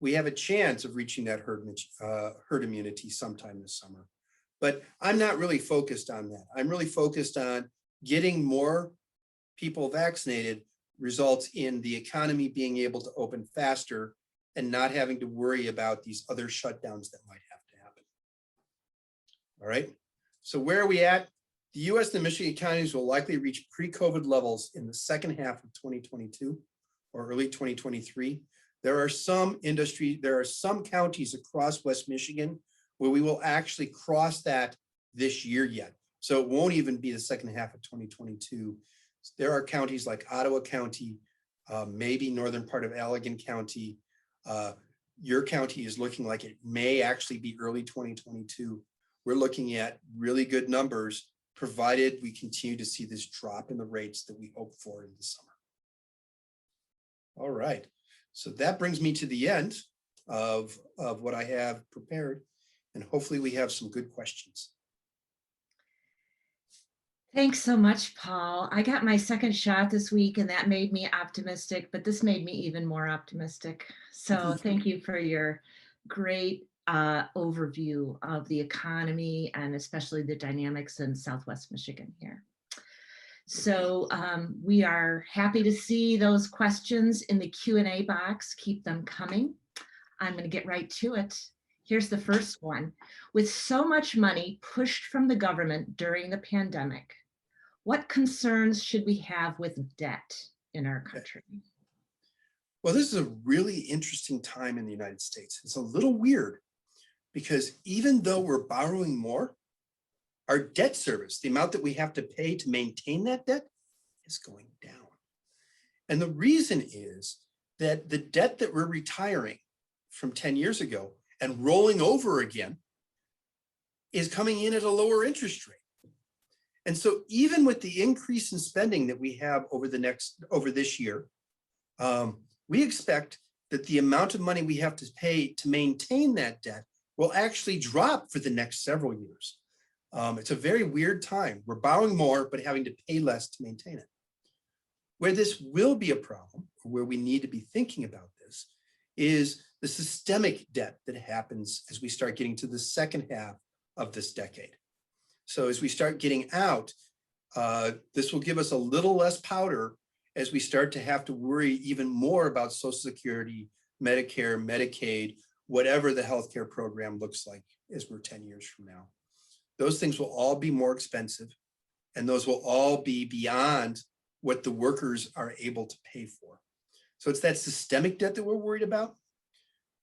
We have a chance of reaching that herd immunity sometime this summer. But I'm not really focused on that. I'm really focused on getting more people vaccinated results in the economy being able to open faster and not having to worry about these other shutdowns that might have to happen. All right, so where are we at? The US and the Michigan economies will likely reach pre-COVID levels in the second half of 2022 or early 2023. There are some counties across West Michigan where we will actually cross that this year yet. So it won't even be the second half of 2022. There are counties like Ottawa County, maybe northern part of Allegan County. Your county is looking like it may actually be early 2022. We're looking at really good numbers, provided we continue to see this drop in the rates that we hope for in the summer. All right, so that brings me to the end of what I have prepared, and hopefully we have some good questions. Thanks so much, Paul. I got my second shot this week and that made me optimistic, but this made me even more optimistic. So thank you for your great overview of the economy and especially the dynamics in Southwest Michigan here. So we are happy to see those questions in the Q&A box. Keep them coming. I'm going to get right to it. Here's the first one. With so much money pushed from the government during the pandemic, what concerns should we have with debt in our country? Well, this is a really interesting time in the United States. It's a little weird because even though we're borrowing more, our debt service, the amount that we have to pay to maintain that debt, is going down. And the reason is that the debt that we're retiring from 10 years ago and rolling over again is coming in at a lower interest rate. And so even with the increase in spending that we have over this year, we expect that the amount of money we have to pay to maintain that debt will actually drop for the next several years. It's a very weird time. We're borrowing more, but having to pay less to maintain it. Where this will be a problem, or where we need to be thinking about this, is the systemic debt that happens as we start getting to the second half of this decade. So as we start getting out, this will give us a little less powder as we start to have to worry even more about Social Security, Medicare, Medicaid, whatever the healthcare program looks like as we're 10 years from now. Those things will all be more expensive, and those will all be beyond what the workers are able to pay for. So it's that systemic debt that we're worried about.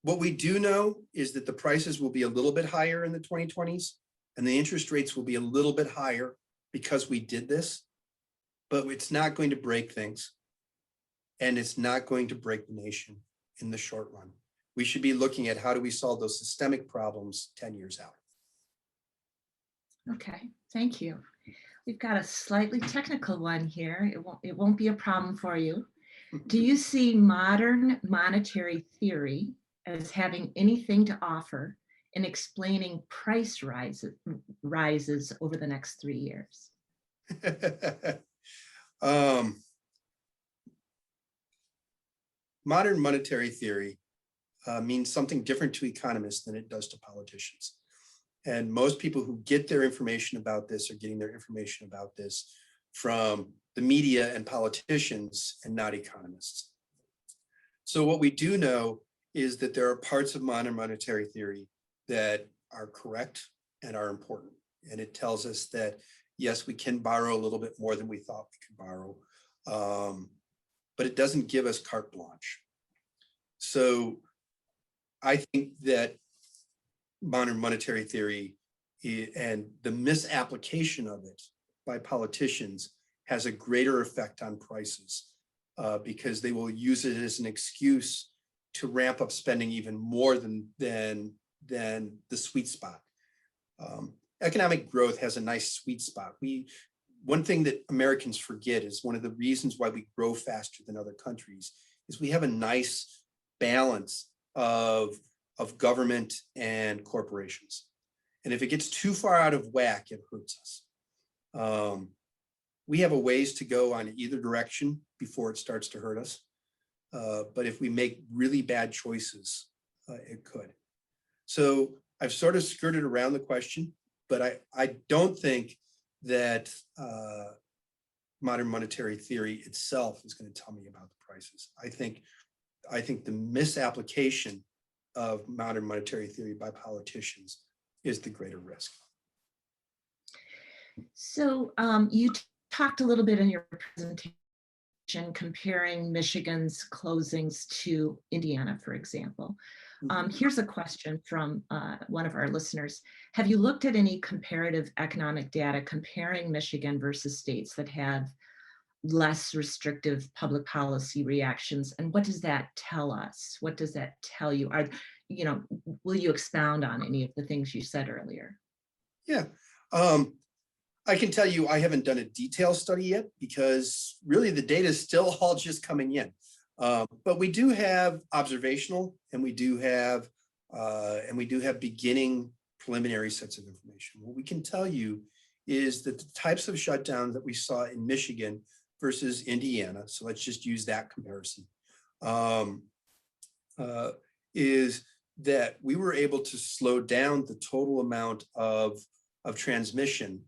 What we do know is that the prices will be a little bit higher in the 2020s, and the interest rates will be a little bit higher because we did this, but it's not going to break things, and it's not going to break the nation in the short run. We should be looking at how do we solve those systemic problems 10 years out. Okay, thank you. We've got a slightly technical one here. It won't be a problem for you. Do you see modern monetary theory as having anything to offer in explaining price rises over the next 3 years? Modern monetary theory means something different to economists than it does to politicians. And most people who get their information about this are getting their information about this from the media and politicians and not economists. So what we do know is that there are parts of modern monetary theory that are correct and are important. And it tells us that, yes, we can borrow a little bit more than we thought we could borrow, but it doesn't give us carte blanche. So I think that modern monetary theory and the misapplication of it by politicians has a greater effect on prices because they will use it as an excuse to ramp up spending even more than the sweet spot. Economic growth has a nice sweet spot. One thing that Americans forget is one of the reasons why we grow faster than other countries is we have a nice balance of government and corporations. And if it gets too far out of whack, it hurts us. We have a ways to go on either direction before it starts to hurt us. But if we make really bad choices, it could. So I've sort of skirted around the question, but I don't think that modern monetary theory itself is going to tell me about the prices. I think the misapplication of modern monetary theory by politicians is the greater risk. So you talked a little bit in your presentation comparing Michigan's closings to Indiana, for example. Here's a question from one of our listeners. Have you looked at any comparative economic data comparing Michigan versus states that have less restrictive public policy reactions? And what does that tell us? What does that tell you? Will you expound on any of the things you said earlier? Yeah, I can tell you I haven't done a detailed study yet because really the data is still all just coming in. But we do have observational and we do have beginning preliminary sets of information. What we can tell you is that the types of shutdowns that we saw in Michigan versus Indiana, so let's just use that comparison, is that we were able to slow down the total amount of transmission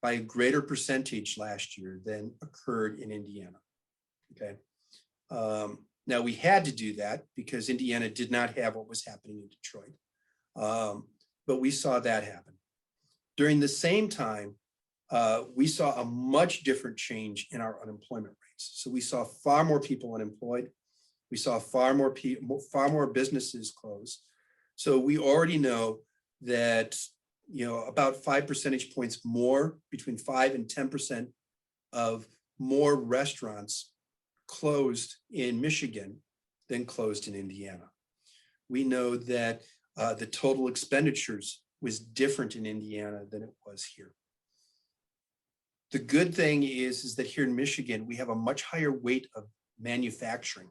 by a greater percentage last year than occurred in Indiana. Okay. Now we had to do that because Indiana did not have what was happening in Detroit. But we saw that happen. During the same time, we saw a much different change in our unemployment rates. So we saw far more people unemployed. We saw far more businesses close. So we already know that, about 5 percentage points more, between 5 and 10% of more restaurants closed in Michigan than closed in Indiana. We know that the total expenditures was different in Indiana than it was here. The good thing is that here in Michigan, we have a much higher weight of manufacturing.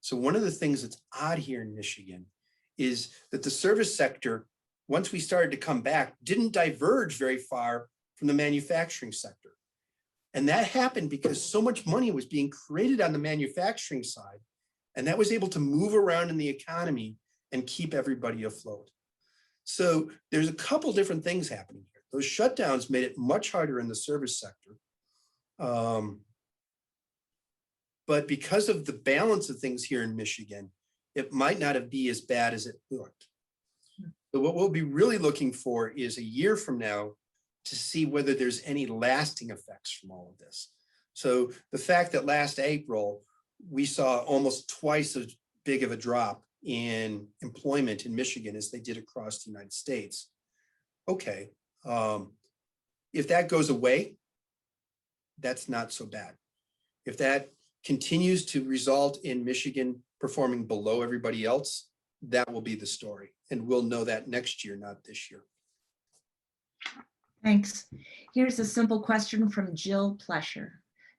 So one of the things that's odd here in Michigan is that the service sector, once we started to come back, didn't diverge very far from the manufacturing sector. And that happened because so much money was being created on the manufacturing side, and that was able to move around in the economy and keep everybody afloat. So there's a couple different things happening here. Those shutdowns made it much harder in the service sector. But because of the balance of things here in Michigan, it might not be as bad as it looked. So what we'll be really looking for is a year from now to see whether there's any lasting effects from all of this. So the fact that last April, we saw almost twice as big of a drop in employment in Michigan as they did across the United States. Okay, if that goes away, that's not so bad. If that continues to result in Michigan performing below everybody else, that will be the story. And we'll know that next year, not this year. Thanks. Here's a simple question from Jill Plesher.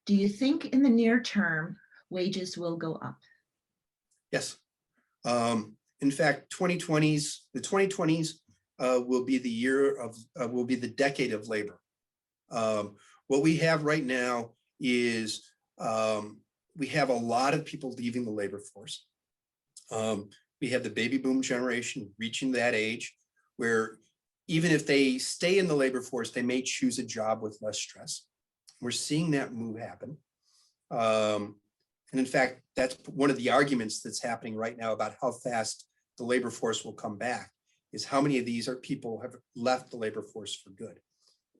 Do you think in the near term, wages will go up? Yes. In fact, the 2020s will be the year of, will be the decade of labor. What we have right now is we have a lot of people leaving the labor force. We have the baby boom generation reaching that age where even if they stay in the labor force, they may choose a job with less stress. We're seeing that move happen. And in fact, that's one of the arguments that's happening right now about how fast the labor force will come back, is how many of these people have left the labor force for good.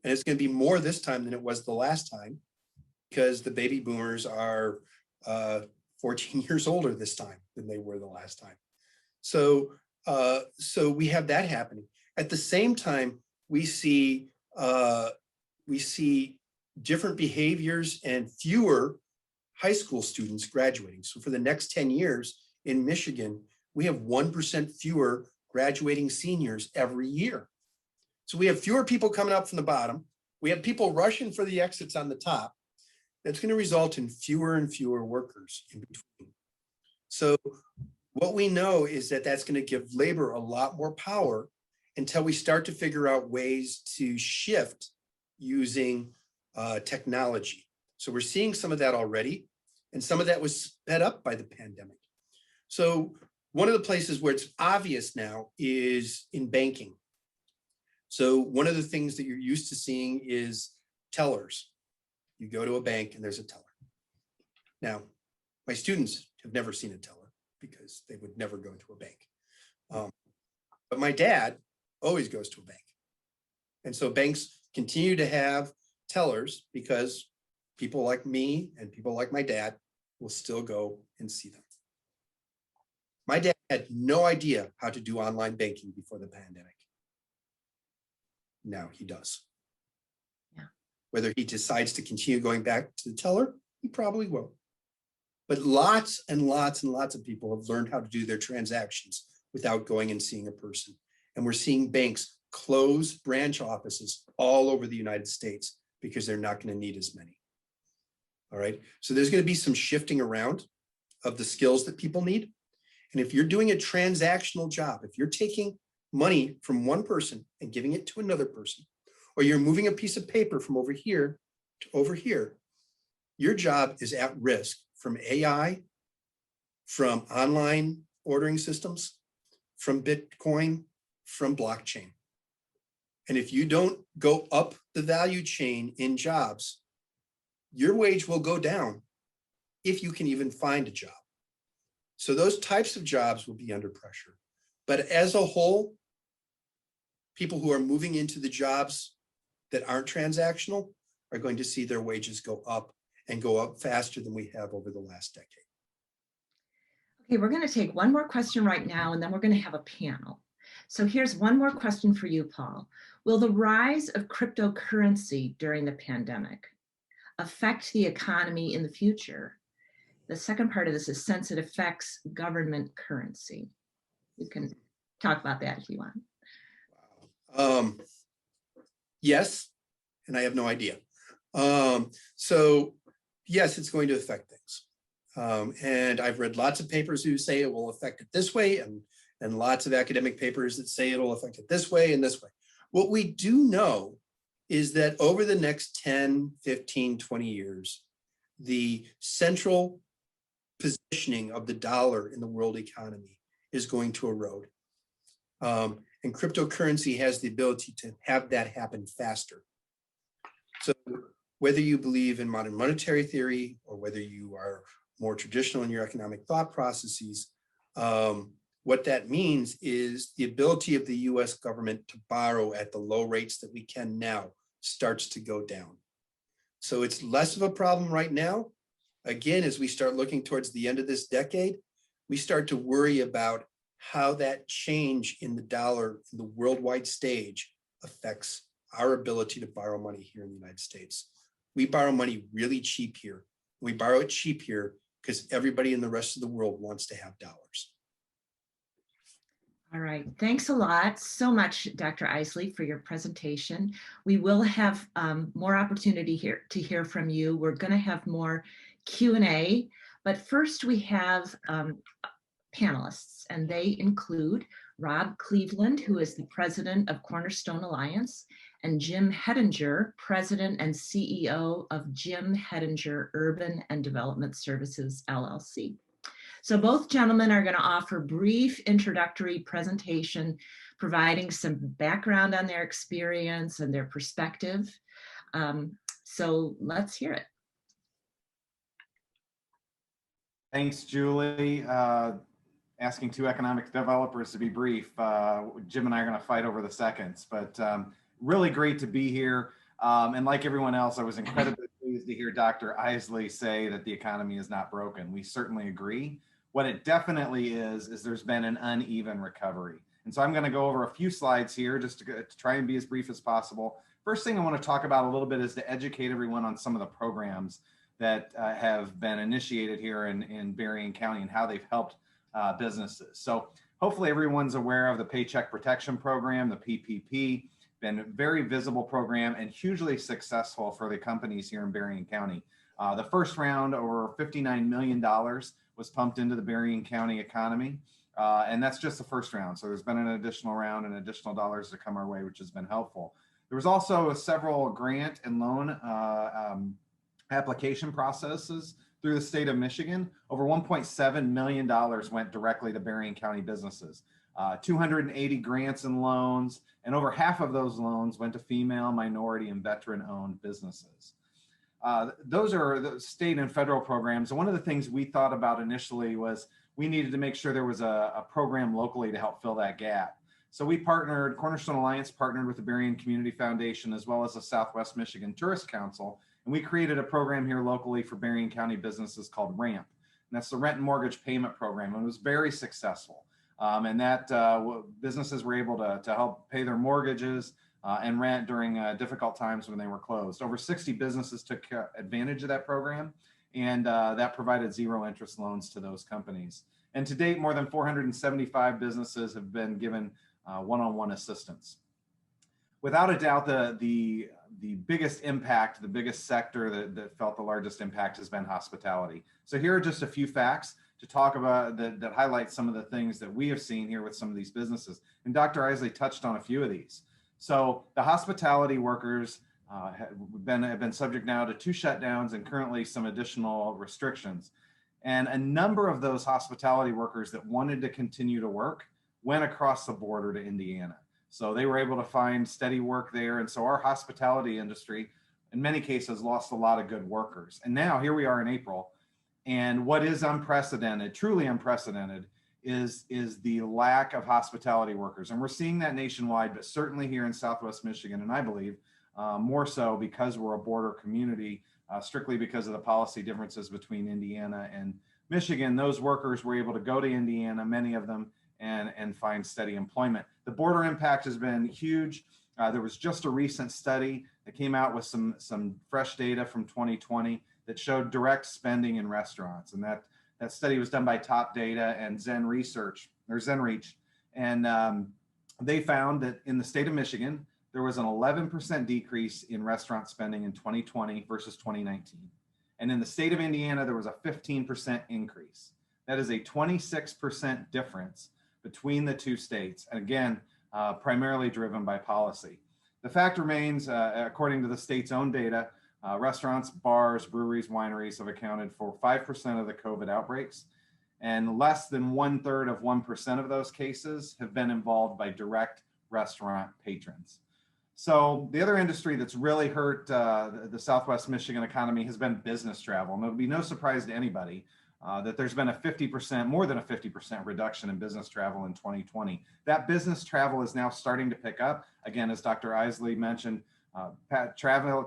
And it's going to be more this time than it was the last time, because the baby boomers are 14 years older this time than they were the last time. So we have that happening. At the same time, we see different behaviors and fewer high school students graduating. So for the next 10 years in Michigan, we have 1% fewer graduating seniors every year. So we have fewer people coming up from the bottom. We have people rushing for the exits on the top. That's going to result in fewer and fewer workers in between. So what we know is that that's going to give labor a lot more power until we start to figure out ways to shift using technology. So we're seeing some of that already, and some of that was sped up by the pandemic. So one of the places where it's obvious now is in banking. So one of the things that you're used to seeing is tellers. You go to a bank and there's a teller. Now, my students have never seen a teller because they would never go to a bank. But my dad always goes to a bank. And so banks continue to have tellers because people like me and people like my dad will still go and see them. My dad had no idea how to do online banking before the pandemic. Now he does. Yeah. Whether he decides to continue going back to the teller, he probably will. But lots and lots and lots of people have learned how to do their transactions without going and seeing a person. And we're seeing banks close branch offices all over the United States because they're not going to need as many. All right. So there's going to be some shifting around of the skills that people need. And if you're doing a transactional job, if you're taking money from one person and giving it to another person, or you're moving a piece of paper from over here to over here, your job is at risk from AI, from online ordering systems, from Bitcoin, from blockchain. And if you don't go up the value chain in jobs, your wage will go down if you can even find a job. So those types of jobs will be under pressure. But as a whole, people who are moving into the jobs that aren't transactional are going to see their wages go up and go up faster than we have over the last decade. Okay, we're going to take one more question right now, and then we're going to have a panel. So here's one more question for you, Paul. Will the rise of cryptocurrency during the pandemic affect the economy in the future? The second part of this is since it affects government currency. You can talk about that if you want. Yes, and I have no idea. So yes, it's going to affect things. And I've read lots of papers who say it will affect it this way, and lots of academic papers that say it'll affect it this way and this way. What we do know is that over the next 10, 15, 20 years, the central positioning of the dollar in the world economy is going to erode. And cryptocurrency has the ability to have that happen faster. So whether you believe in modern monetary theory or whether you are more traditional in your economic thought processes, what that means is the ability of the US government to borrow at the low rates that we can now starts to go down. So it's less of a problem right now. Again, as we start looking towards the end of this decade, we start to worry about how that change in the dollar in the worldwide stage affects our ability to borrow money here in the United States. We borrow money really cheap here. We borrow it cheap here because everybody in the rest of the world wants to have dollars. All right, thanks a lot so much, Dr. Isely, for your presentation. We will have more opportunity here to hear from you. We're going to have more Q&A, but first we have panelists, and they include Rob Cleveland, who is the president of Cornerstone Alliance, and Jim Hettinger, president and CEO of Jim Hettinger Urban and Development Services, LLC. So both gentlemen are going to offer brief introductory presentation, providing some background on their experience and their perspective. So let's hear it. Thanks, Julie. Asking two economic developers to be brief. Jim and I are going to fight over the seconds, but really great to be here. And like everyone else, I was incredibly pleased to hear Dr. Isley say that the economy is not broken. We certainly agree. What it definitely is there's been an uneven recovery. And so I'm going to go over a few slides here just to try and be as brief as possible. First thing I want to talk about a little bit is to educate everyone on some of the programs that have been initiated here in Berrien County and how they've helped businesses. So hopefully everyone's aware of the Paycheck Protection Program, the PPP, been a very visible program and hugely successful for the companies here in Berrien County. The first round, over $59 million, was pumped into the Berrien County economy. And that's just the first round. So there's been an additional round and additional dollars to come our way, which has been helpful. There was also several grant and loan application processes through the state of Michigan. Over $1.7 million went directly to Berrien County businesses. 280 grants and loans, and over half of those loans went to female, minority, and veteran-owned businesses. Those are the state and federal programs. And one of the things we thought about initially was we needed to make sure there was a program locally to help fill that gap. So we partnered, Cornerstone Alliance partnered with the Berrien Community Foundation as well as the Southwest Michigan Tourist Council. And we created a program here locally for Berrien County businesses called RAMP. And that's the Rent and Mortgage Payment Program. And it was very successful. And that businesses were able to help pay their mortgages and rent during difficult times when they were closed. Over 60 businesses took advantage of that program, and that provided zero interest loans to those companies. And to date, more than 475 businesses have been given one-on-one assistance. Without a doubt, the biggest impact, the biggest sector that felt the largest impact has been hospitality. So here are just a few facts to talk about that highlight some of the things that we have seen here with some of these businesses. And Dr. Isley touched on a few of these. So the hospitality workers have been subject now to 2 shutdowns and currently some additional restrictions. And a number of those hospitality workers that wanted to continue to work went across the border to Indiana. So they were able to find steady work there. And so our hospitality industry, in many cases, lost a lot of good workers. And now here we are in April. And what is unprecedented, truly unprecedented, is the lack of hospitality workers. And we're seeing that nationwide, but certainly here in Southwest Michigan, and I believe more so because we're a border community, strictly because of the policy differences between Indiana and Michigan. Those workers were able to go to Indiana, many of them, and find steady employment. The border impact has been huge. There was just a recent study that came out with some fresh data from 2020 that showed direct spending in restaurants. And that study was done by Top Data and Zenreach. And they found that in the state of Michigan, there was an 11% decrease in restaurant spending in 2020 versus 2019. And in the state of Indiana, there was a 15% increase. That is a 26% difference between the two states. And again, primarily driven by policy. The fact remains, according to the state's own data, restaurants, bars, breweries, wineries have accounted for 5% of the COVID outbreaks, and less than 1/3 of those cases have been involved by direct restaurant patrons. So the other industry that's really hurt the Southwest Michigan economy has been business travel. And it'll be no surprise to anybody that there's been more than a 50% reduction in business travel in 2020. That business travel is now starting to pick up. Again, as Dr. Isley mentioned, travel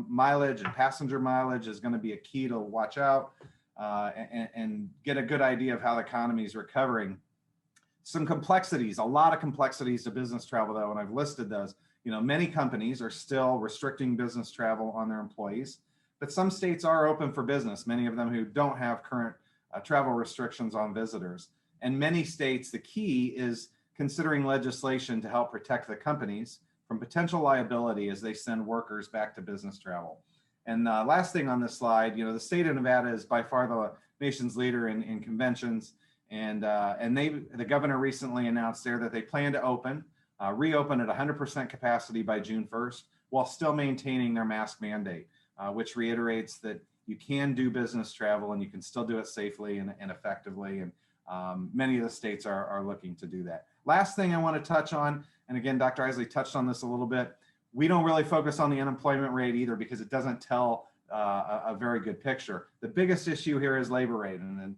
mileage and passenger mileage is going to be a key to watch out and get a good idea of how the economy is recovering. Some complexities, a lot of complexities to business travel though, and I've listed those. You know, many companies are still restricting business travel on their employees, but some states are open for business, many of them who don't have current travel restrictions on visitors. And many states, the key is considering legislation to help protect the companies from potential liability as they send workers back to business travel. And last thing on this slide, you know, the state of Nevada is by far the nation's leader in conventions. And the governor recently announced there that they plan to reopen at 100% capacity by June 1st, while still maintaining their mask mandate, which reiterates that you can do business travel and you can still do it safely and effectively. And many of the states are looking to do that. Last thing I want to touch on, and again, Dr. Isley touched on this a little bit, we don't really focus on the unemployment rate either because it doesn't tell a very good picture. The biggest issue here is labor rate. And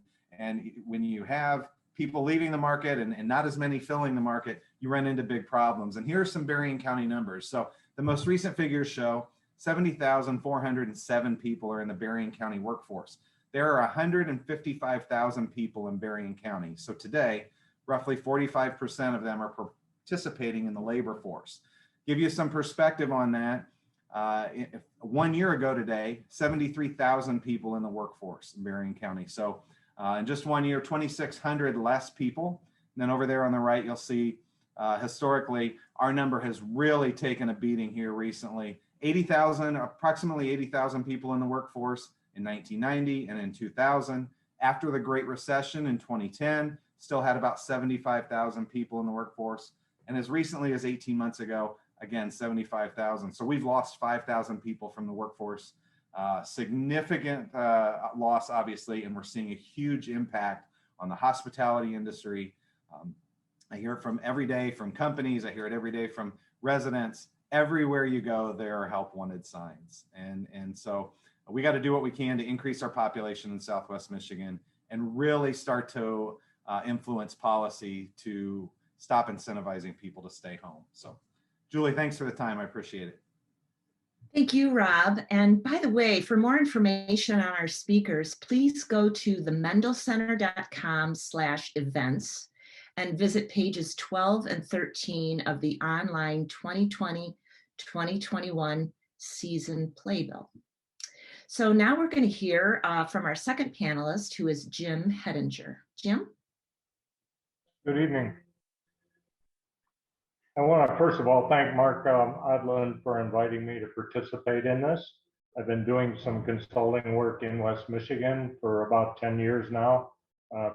when you have people leaving the market and not as many filling the market, you run into big problems. And here are some Berrien County numbers. So the most recent figures show 70,407 people are in the Berrien County workforce. There are 155,000 people in Berrien County. So today, roughly 45% of them are participating in the labor force. Give you some perspective on that. 1 year ago today, 73,000 people in the workforce in Berrien County. So in just 1 year, 2,600 less people. And then over there on the right, you'll see historically, our number has really taken a beating here recently. Approximately 80,000 people in the workforce in 1990 and in 2000. After the Great Recession in 2010, still had about 75,000 people in the workforce. And as recently as 18 months ago, again, 75,000. So we've lost 5,000 people from the workforce. Significant loss, obviously, and we're seeing a huge impact on the hospitality industry. I hear it from every day from companies. I hear it every day from residents. Everywhere you go, there are help wanted signs. And so we got to do what we can to increase our population in Southwest Michigan and really start to influence policy to stop incentivizing people to stay home. So Julie, thanks for the time. I appreciate it. Thank you, Rob. And by the way, for more information on our speakers, please go to themendelcenter.com/events and visit pages 12 and 13 of the online 2020-2021 season playbill. So now we're going to hear from our second panelist, who is Jim Hettinger. Jim? Good evening. I want to first of all thank Mark Odland for inviting me to participate in this. I've been doing some consulting work in West Michigan for about 10 years now.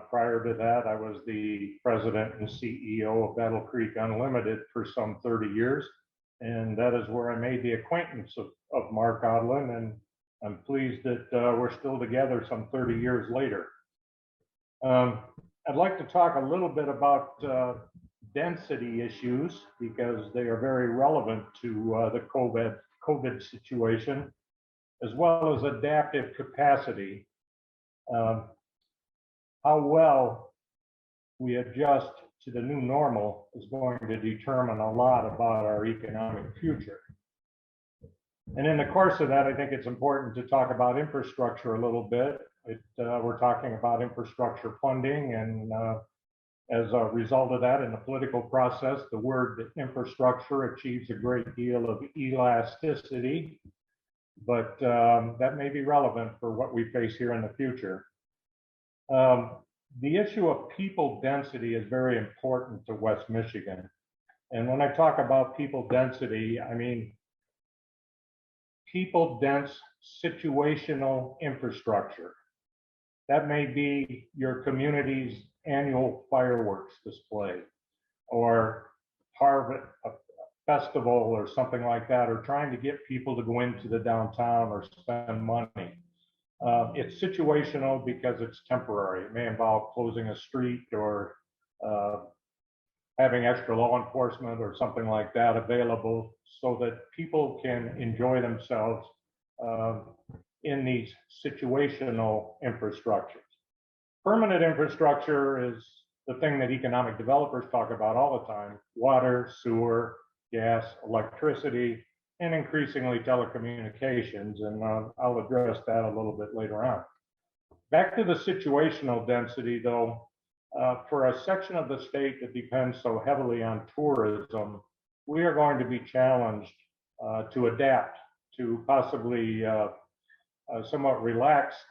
Prior to that, I was the president and CEO of Battle Creek Unlimited for some 30 years. And that is where I made the acquaintance of Mark Odland. And I'm pleased that we're still together some 30 years later. I'd like to talk a little bit about density issues because they are very relevant to the COVID situation, as well as adaptive capacity. How well we adjust to the new normal is going to determine a lot about our economic future. And in the course of that, I think it's important to talk about infrastructure a little bit. We're talking about infrastructure funding, and as a result of that, in the political process, the word infrastructure achieves a great deal of elasticity, but that may be relevant for what we face here in the future. The issue of people density is very important to West Michigan. And when I talk about people density, I mean people dense situational infrastructure. That may be your community's annual fireworks display, or harvest a festival or something like that, or trying to get people to go into the downtown or spend money. It's situational because it's temporary. It may involve closing a street or having extra law enforcement or something like that available so that people can enjoy themselves in these situational infrastructures. Permanent infrastructure is the thing that economic developers talk about all the time: water, sewer, gas, electricity, and increasingly telecommunications. And I'll address that a little bit later on. Back to the situational density, though, for a section of the state that depends so heavily on tourism, we are going to be challenged to adapt to possibly somewhat relaxed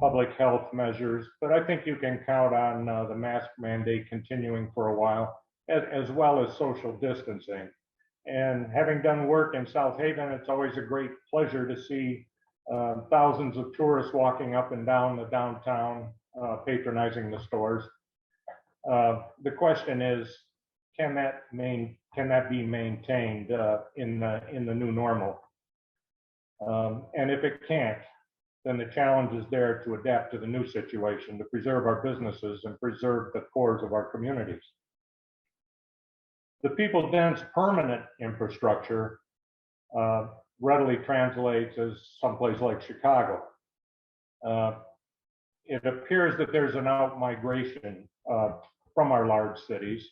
public health measures, but I think you can count on the mask mandate continuing for a while, as well as social distancing. And having done work in South Haven, it's always a great pleasure to see thousands of tourists walking up and down the downtown, patronizing the stores. The question is, can that be maintained in the new normal? And if it can't, then the challenge is there to adapt to the new situation, to preserve our businesses and preserve the cores of our communities. The people dense permanent infrastructure readily translates as someplace like Chicago. It appears that there's an out-migration from our large cities.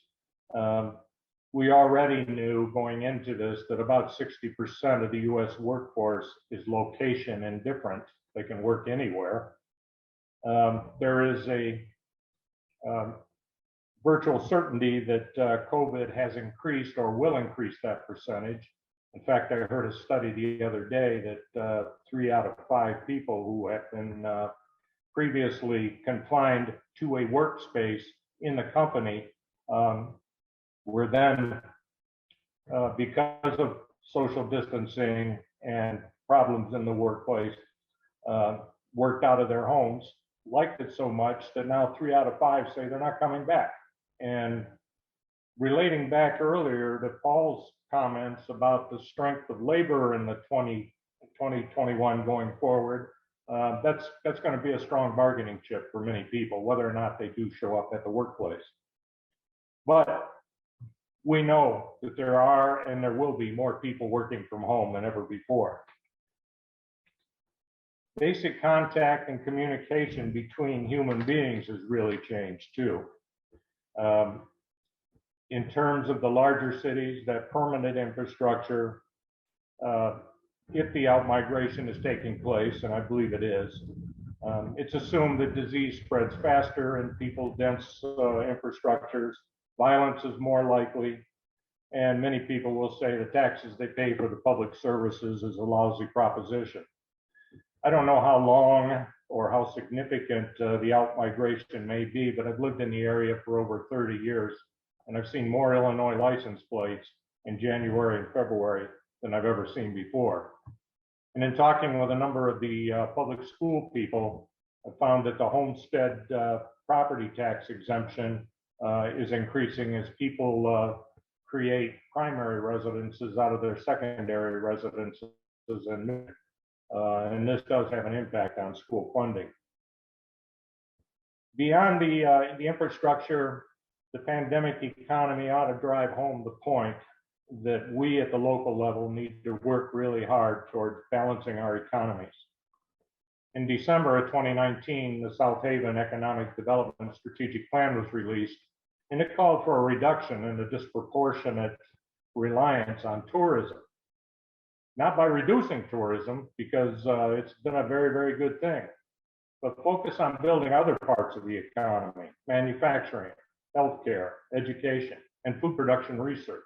We already knew going into this that about 60% of the US workforce is location indifferent. They can work anywhere. There is a virtual certainty that COVID has increased or will increase that percentage. In fact, I heard a study the other day that 3 out of 5 people who have been previously confined to a workspace in the company were then, because of social distancing and problems in the workplace, worked out of their homes, liked it so much that now 3 out of 5 say they're not coming back. And relating back earlier to Paul's comments about the strength of labor in the 2021 going forward, that's going to be a strong bargaining chip for many people, whether or not they do show up at the workplace. But we know that there are and there will be more people working from home than ever before. Basic contact and communication between human beings has really changed too. In terms of the larger cities, that permanent infrastructure, if the out-migration is taking place, and I believe it is, it's assumed that disease spreads faster in people dense infrastructures, violence is more likely, and many people will say the taxes they pay for the public services is a lousy proposition. I don't know how long or how significant the out-migration may be, but I've lived in the area for over 30 years, and I've seen more Illinois license plates in January and February than I've ever seen before. And in talking with a number of the public school people, I found that the homestead property tax exemption is increasing as people create primary residences out of their secondary residences, and this does have an impact on school funding. Beyond the infrastructure, the pandemic economy ought to drive home the point that we at the local level need to work really hard towards balancing our economies. In December of 2019, the South Haven Economic Development Strategic Plan was released, and it called for a reduction in the disproportionate reliance on tourism. Not by reducing tourism, because it's been a very, very good thing, but focus on building other parts of the economy: manufacturing, healthcare, education, and food production research.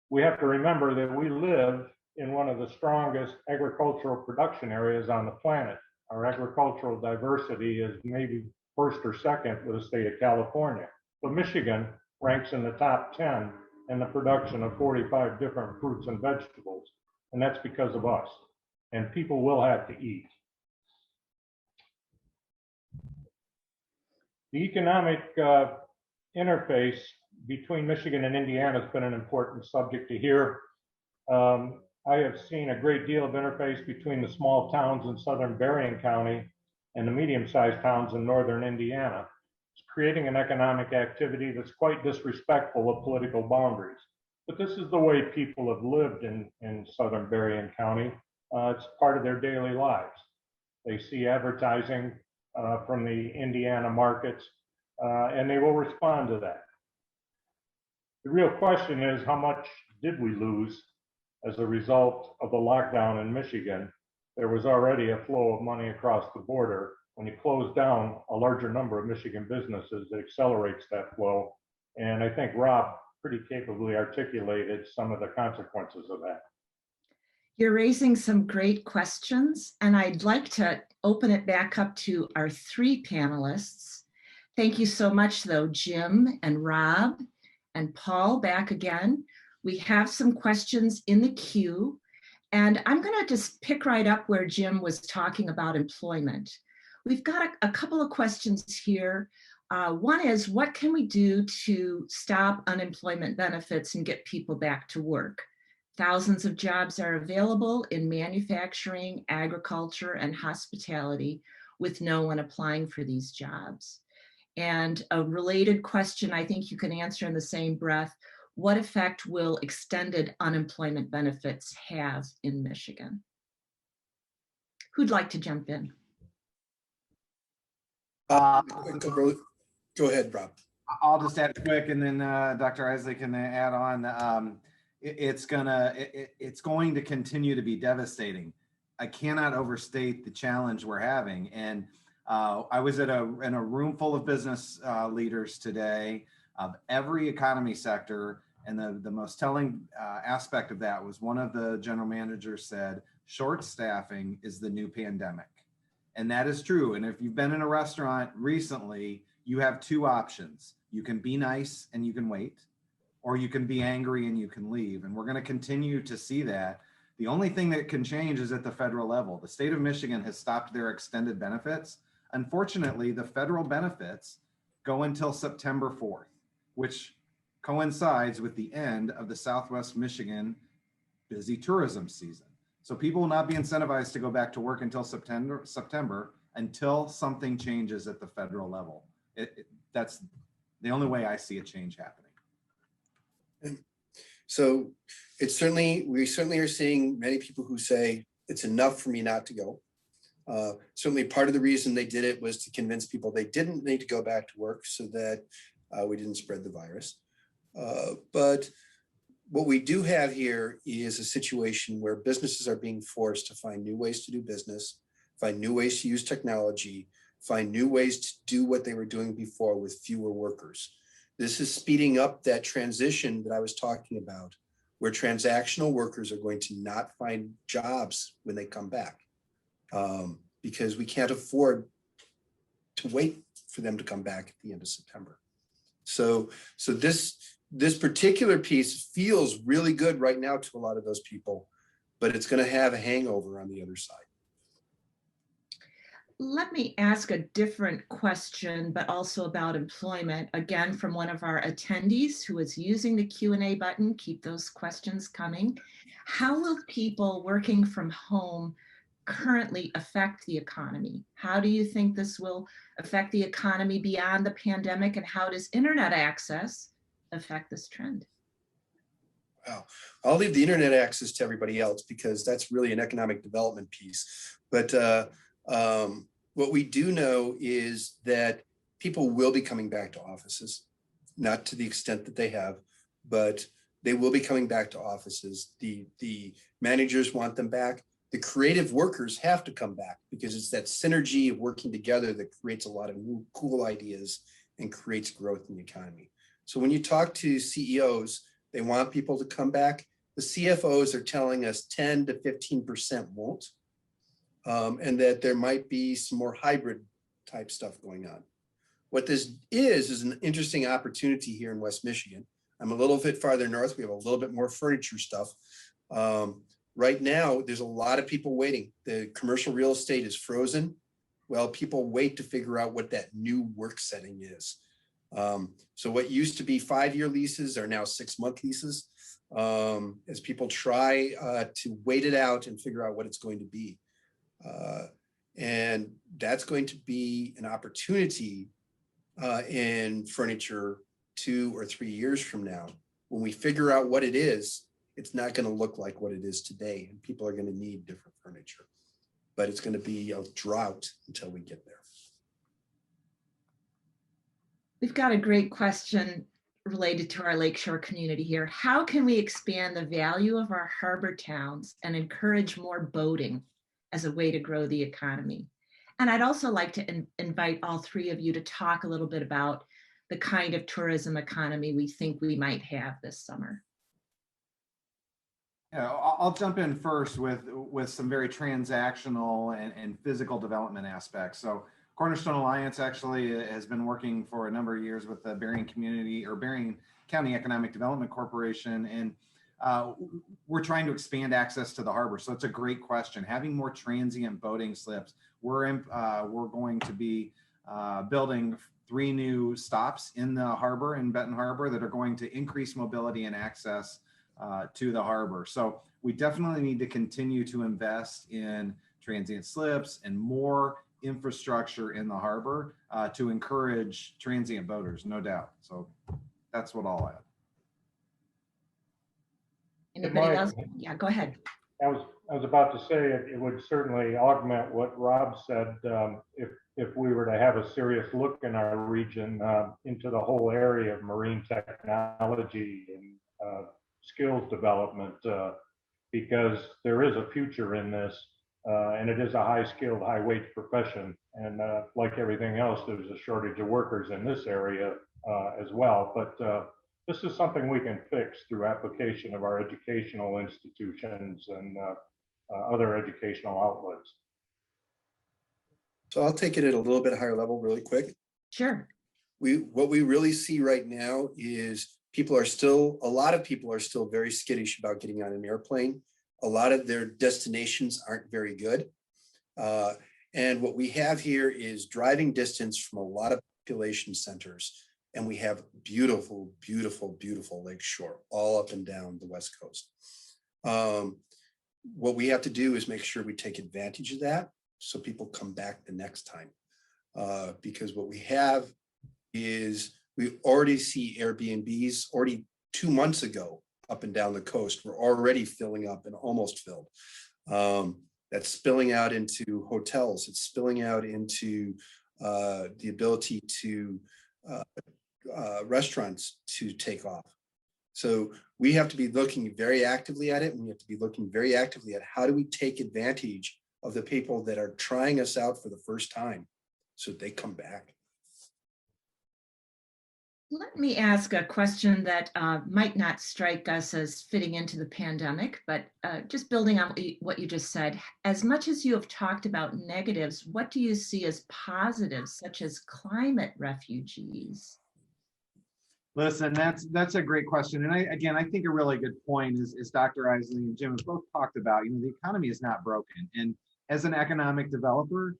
We have to remember that we live in one of the strongest agricultural production areas on the planet. Our agricultural diversity is maybe first or second with the state of California, but Michigan ranks in the top 10 in the production of 45 different fruits and vegetables, and that's because of us, and people will have to eat. The economic interface between Michigan and Indiana has been an important subject to hear. I have seen a great deal of interface between the small towns in southern Berrien County and the medium-sized towns in northern Indiana. It's creating an economic activity that's quite disrespectful of political boundaries. But this is the way people have lived in southern Berrien County. It's part of their daily lives. They see advertising from the Indiana markets, and they will respond to that. The real question is, how much did we lose as a result of the lockdown in Michigan? There was already a flow of money across the border. When you close down a larger number of Michigan businesses, it accelerates that flow. And I think Rob pretty capably articulated some of the consequences of that. You're raising some great questions, and I'd like to open it back up to our three panelists. Thank you so much, though, Jim and Rob and Paul, back again. We have some questions in the queue, and I'm going to just pick right up where Jim was talking about employment. We've got a couple of questions here. One is, what can we do to stop unemployment benefits and get people back to work? Thousands of jobs are available in manufacturing, agriculture, and hospitality with no one applying for these jobs. And a related question I think you can answer in the same breath: what effect will extended unemployment benefits have in Michigan? Who'd like to jump in? Go ahead, Rob. I'll just add quick, and then Dr. Isely can add on. It's going to continue to be devastating. I cannot overstate the challenge we're having. And I was in a room full of business leaders today of every economy sector. And the most telling aspect of that was one of the general managers said, short staffing is the new pandemic. And that is true. And if you've been in a restaurant recently, you have two options. You can be nice and you can wait, or you can be angry and you can leave. And we're going to continue to see that. The only thing that can change is at the federal level. The state of Michigan has stopped their extended benefits. Unfortunately, the federal benefits go until September 4th, which coincides with the end of the Southwest Michigan busy tourism season. So people will not be incentivized to go back to work until September until something changes at the federal level. That's the only way I see a change happening. So we certainly are seeing many people who say it's enough for me not to go. Certainly part of the reason they did it was to convince people they didn't need to go back to work so that we didn't spread the virus. But what we do have here is a situation where businesses are being forced to find new ways to do business, find new ways to use technology, find new ways to do what they were doing before with fewer workers. This is speeding up that transition that I was talking about, where transactional workers are going to not find jobs when they come back, because we can't afford to wait for them to come back at the end of September. So this particular piece feels really good right now to a lot of those people, but it's going to have a hangover on the other side. Let me ask a different question, but also about employment, again, from one of our attendees who is using the Q&A button. Keep those questions coming. How will people working from home currently affect the economy? How do you think this will affect the economy beyond the pandemic, and how does internet access affect this trend? Wow. I'll leave the internet access to everybody else because that's really an economic development piece. But What we do know is that people will be coming back to offices, not to the extent that they have, but they will be coming back to offices. The managers want them back. The creative workers have to come back because it's that synergy of working together that creates a lot of new cool ideas and creates growth in the economy. So when you talk to CEOs, they want people to come back. The CFOs are telling us 10 to 15% won't, and that there might be some more hybrid type stuff going on. What this is an interesting opportunity here in West Michigan. I'm a little bit farther north. We have a little bit more furniture stuff. Right now, there's a lot of people waiting. The commercial real estate is frozen. Well, people wait to figure out what that new work setting is. So what used to be 5-year leases are now 6-month leases, as people try to wait it out and figure out what it's going to be. And that's going to be an opportunity in furniture 2 or 3 years from now. When we figure out what it is, it's not going to look like what it is today, and people are going to need different furniture. But it's going to be a drought until we get there. We've got a great question related to our lakeshore community here. How can we expand the value of our harbor towns and encourage more boating as a way to grow the economy? And I'd also like to invite all three of you to talk a little bit about the kind of tourism economy we think we might have this summer. Yeah, I'll jump in first with some very transactional and physical development aspects. So Cornerstone Alliance actually has been working for a number of years with the Berrien County Economic Development Corporation, and we're trying to expand access to the harbor. So it's a great question. Having more transient boating slips. We're going to be building 3 new stops in the harbor, in Benton Harbor, that are going to increase mobility and access to the harbor. So we definitely need to continue to invest in transient slips and more infrastructure in the harbor to encourage transient boaters, no doubt. So that's what I'll add. Anybody else? Yeah, go ahead. I was about to say it would certainly augment what Rob said if we were to have a serious look in our region into the whole area of marine technology and skills development, because there is a future in this, and it is a high-skilled, high-wage profession. And like everything else, there's a shortage of workers in this area as well. But this is something we can fix through application of our educational institutions and other educational outlets. So I'll take it at a little bit higher level really quick. Sure. What we really see right now is a lot of people are still very skittish about getting on an airplane. A lot of their destinations aren't very good. And what we have here is driving distance from a lot of population centers. And we have beautiful, beautiful, beautiful lakeshore all up and down the West Coast. What we have to do is make sure we take advantage of that so people come back the next time. Because what we have is we already see Airbnbs already 2 months ago up and down the coast. We're already filling up and almost filled. That's spilling out into hotels. It's spilling out into the ability to restaurants to take off. So we have to be looking very actively at it, and we have to be looking very actively at how do we take advantage of the people that are trying us out for the first time so they come back. Let me ask a question that might not strike us as fitting into the pandemic, but just building on what you just said, as much as you have talked about negatives, what do you see as positives, such as climate refugees? Listen, that's a great question. And I think a really good point is Dr. Isely and Jim have both talked about, the economy is not broken. And as an economic developer,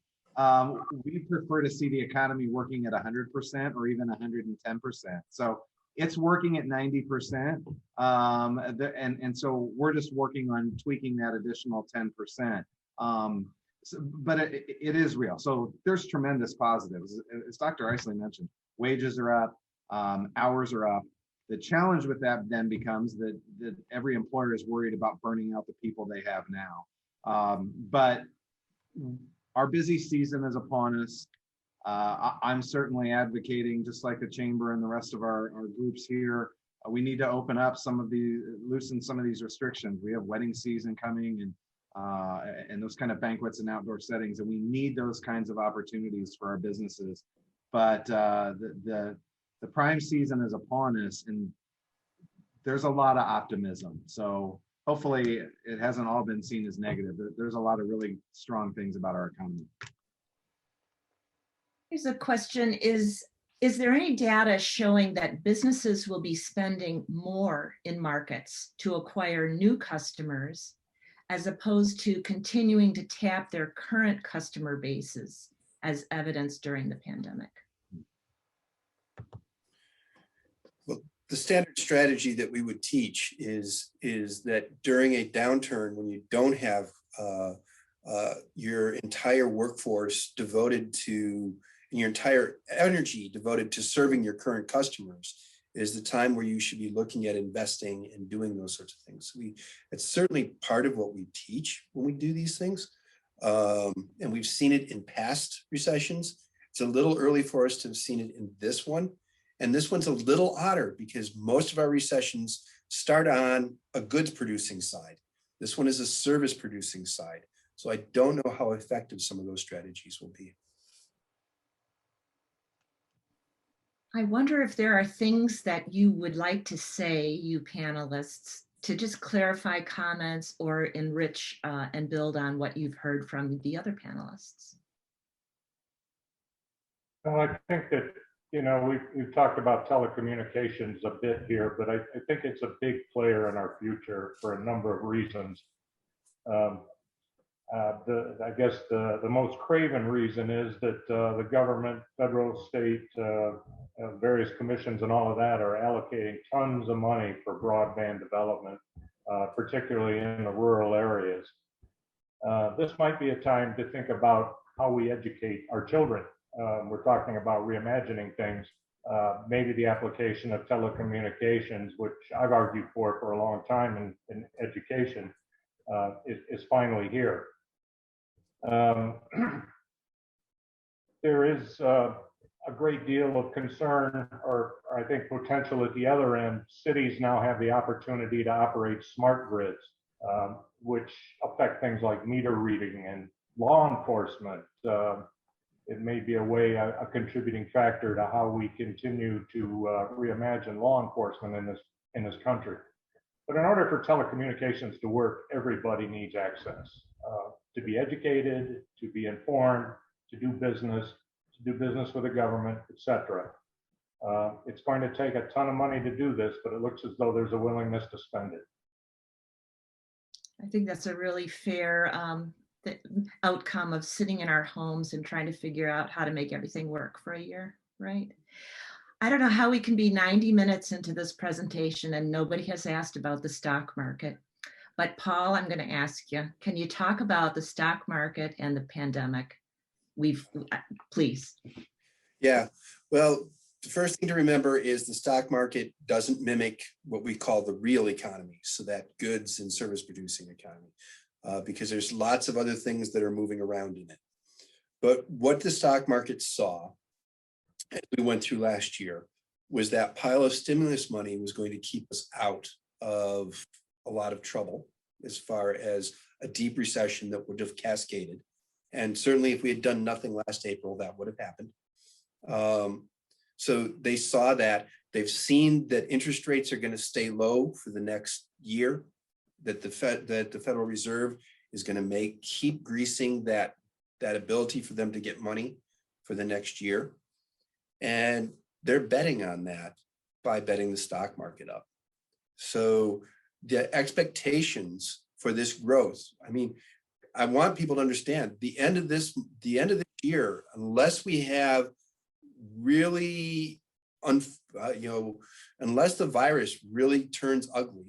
we prefer to see the economy working at 100% or even 110%. So it's working at 90%. And so we're just working on tweaking that additional 10%. But it is real. So there's tremendous positives. As Dr. Iceland mentioned, wages are up, hours are up. The challenge with that then becomes that every employer is worried about burning out the people they have now. But our busy season is upon us. I'm certainly advocating, just like the chamber and the rest of our groups here, we need to open up loosen some of these restrictions. We have wedding season coming and those kind of banquets and outdoor settings, and we need those kinds of opportunities for our businesses. But the prime season is upon us, and there's a lot of optimism. So hopefully it hasn't all been seen as negative. There's a lot of really strong things about our economy. Here's a question. Is there any data showing that businesses will be spending more in markets to acquire new customers as opposed to continuing to tap their current customer bases as evidenced during the pandemic? Well, the standard strategy that we would teach is that during a downturn, when you don't have your entire workforce devoted to, and your entire energy devoted to serving your current customers, is the time where you should be looking at investing and doing those sorts of things. It's certainly part of what we teach when we do these things. And we've seen it in past recessions. It's a little early for us to have seen it in this one. And this one's a little odder because most of our recessions start on a goods producing side. This one is a service producing side. So I don't know how effective some of those strategies will be. I wonder if there are things that you would like to say, you panelists, to just clarify comments or enrich and build on what you've heard from the other panelists. Well, I think that, you know, we've talked about telecommunications a bit here, but I think it's a big player in our future for a number of reasons. I guess the most craven reason is that the government, federal, state, various commissions and all of that are allocating tons of money for broadband development, particularly in the rural areas. This might be a time to think about how we educate our children. We're talking about reimagining things. Maybe the application of telecommunications, which I've argued for a long time in education, is finally here. There is a great deal of concern, or I think potential at the other end. Cities now have the opportunity to operate smart grids, which affect things like meter reading and law enforcement. It may be a contributing factor to how we continue to reimagine law enforcement in this country. But in order for telecommunications to work, everybody needs access to be educated, to be informed, to do business with the government, etc. It's going to take a ton of money to do this, but it looks as though there's a willingness to spend it. I think that's a really fair outcome of sitting in our homes and trying to figure out how to make everything work for a year, right? I don't know how we can be 90 minutes into this presentation and nobody has asked about the stock market. But Paul, I'm going to ask you, can you talk about the stock market and the pandemic? Please. Yeah, well, the first thing to remember is the stock market doesn't mimic what we call the real economy, so that goods and service producing economy, because there's lots of other things that are moving around in it. But what the stock market saw, as we went through last year, was that pile of stimulus money was going to keep us out of a lot of trouble as far as a deep recession that would have cascaded. And certainly if we had done nothing last April, that would have happened. So they saw that. They've seen that interest rates are going to stay low for the next year, that the Federal Reserve is going to keep greasing that ability for them to get money for the next year. And they're betting on that by betting the stock market up. So the expectations for this growth, I mean, I want people to understand the end of this year, unless we have really, unless the virus really turns ugly,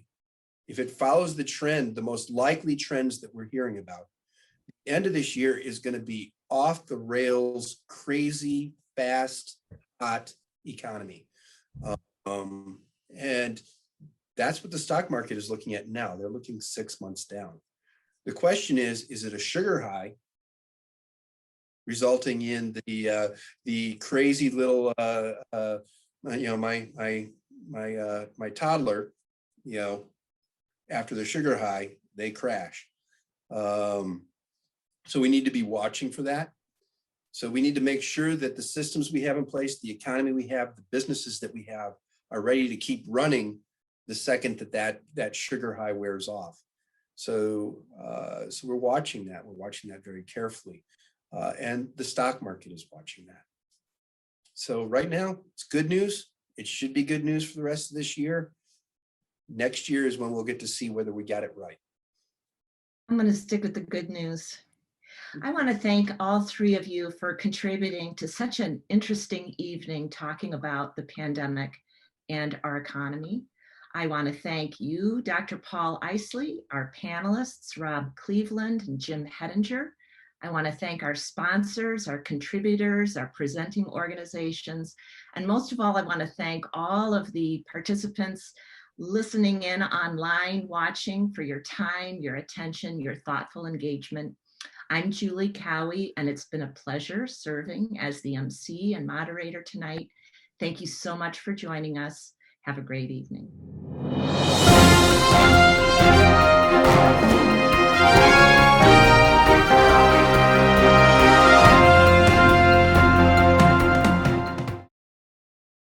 if it follows the trend, the most likely trends that we're hearing about, the end of this year is going to be off the rails, crazy, fast, hot economy. And that's what the stock market is looking at now. They're looking 6 months down. The question is it a sugar high resulting in the crazy little my toddler, after the sugar high, they crash. So we need to be watching for that. So we need to make sure that the systems we have in place, the economy we have, the businesses that we have are ready to keep running the second that sugar high wears off. So we're watching that. We're watching that very carefully. And the stock market is watching that. So right now, it's good news. It should be good news for the rest of this year. Next year is when we'll get to see whether we got it right. I'm going to stick with the good news. I want to thank all three of you for contributing to such an interesting evening talking about the pandemic and our economy. I want to thank you, Dr. Paul Iceland, our panelists, Rob Cleveland and Jim Hettinger. I want to thank our sponsors, our contributors, our presenting organizations, and most of all, I want to thank all of the participants listening in online, watching, for your time, your attention, your thoughtful engagement. I'm Julie Cowie, and it's been a pleasure serving as the MC and moderator tonight. Thank you so much for joining us. Have a great evening.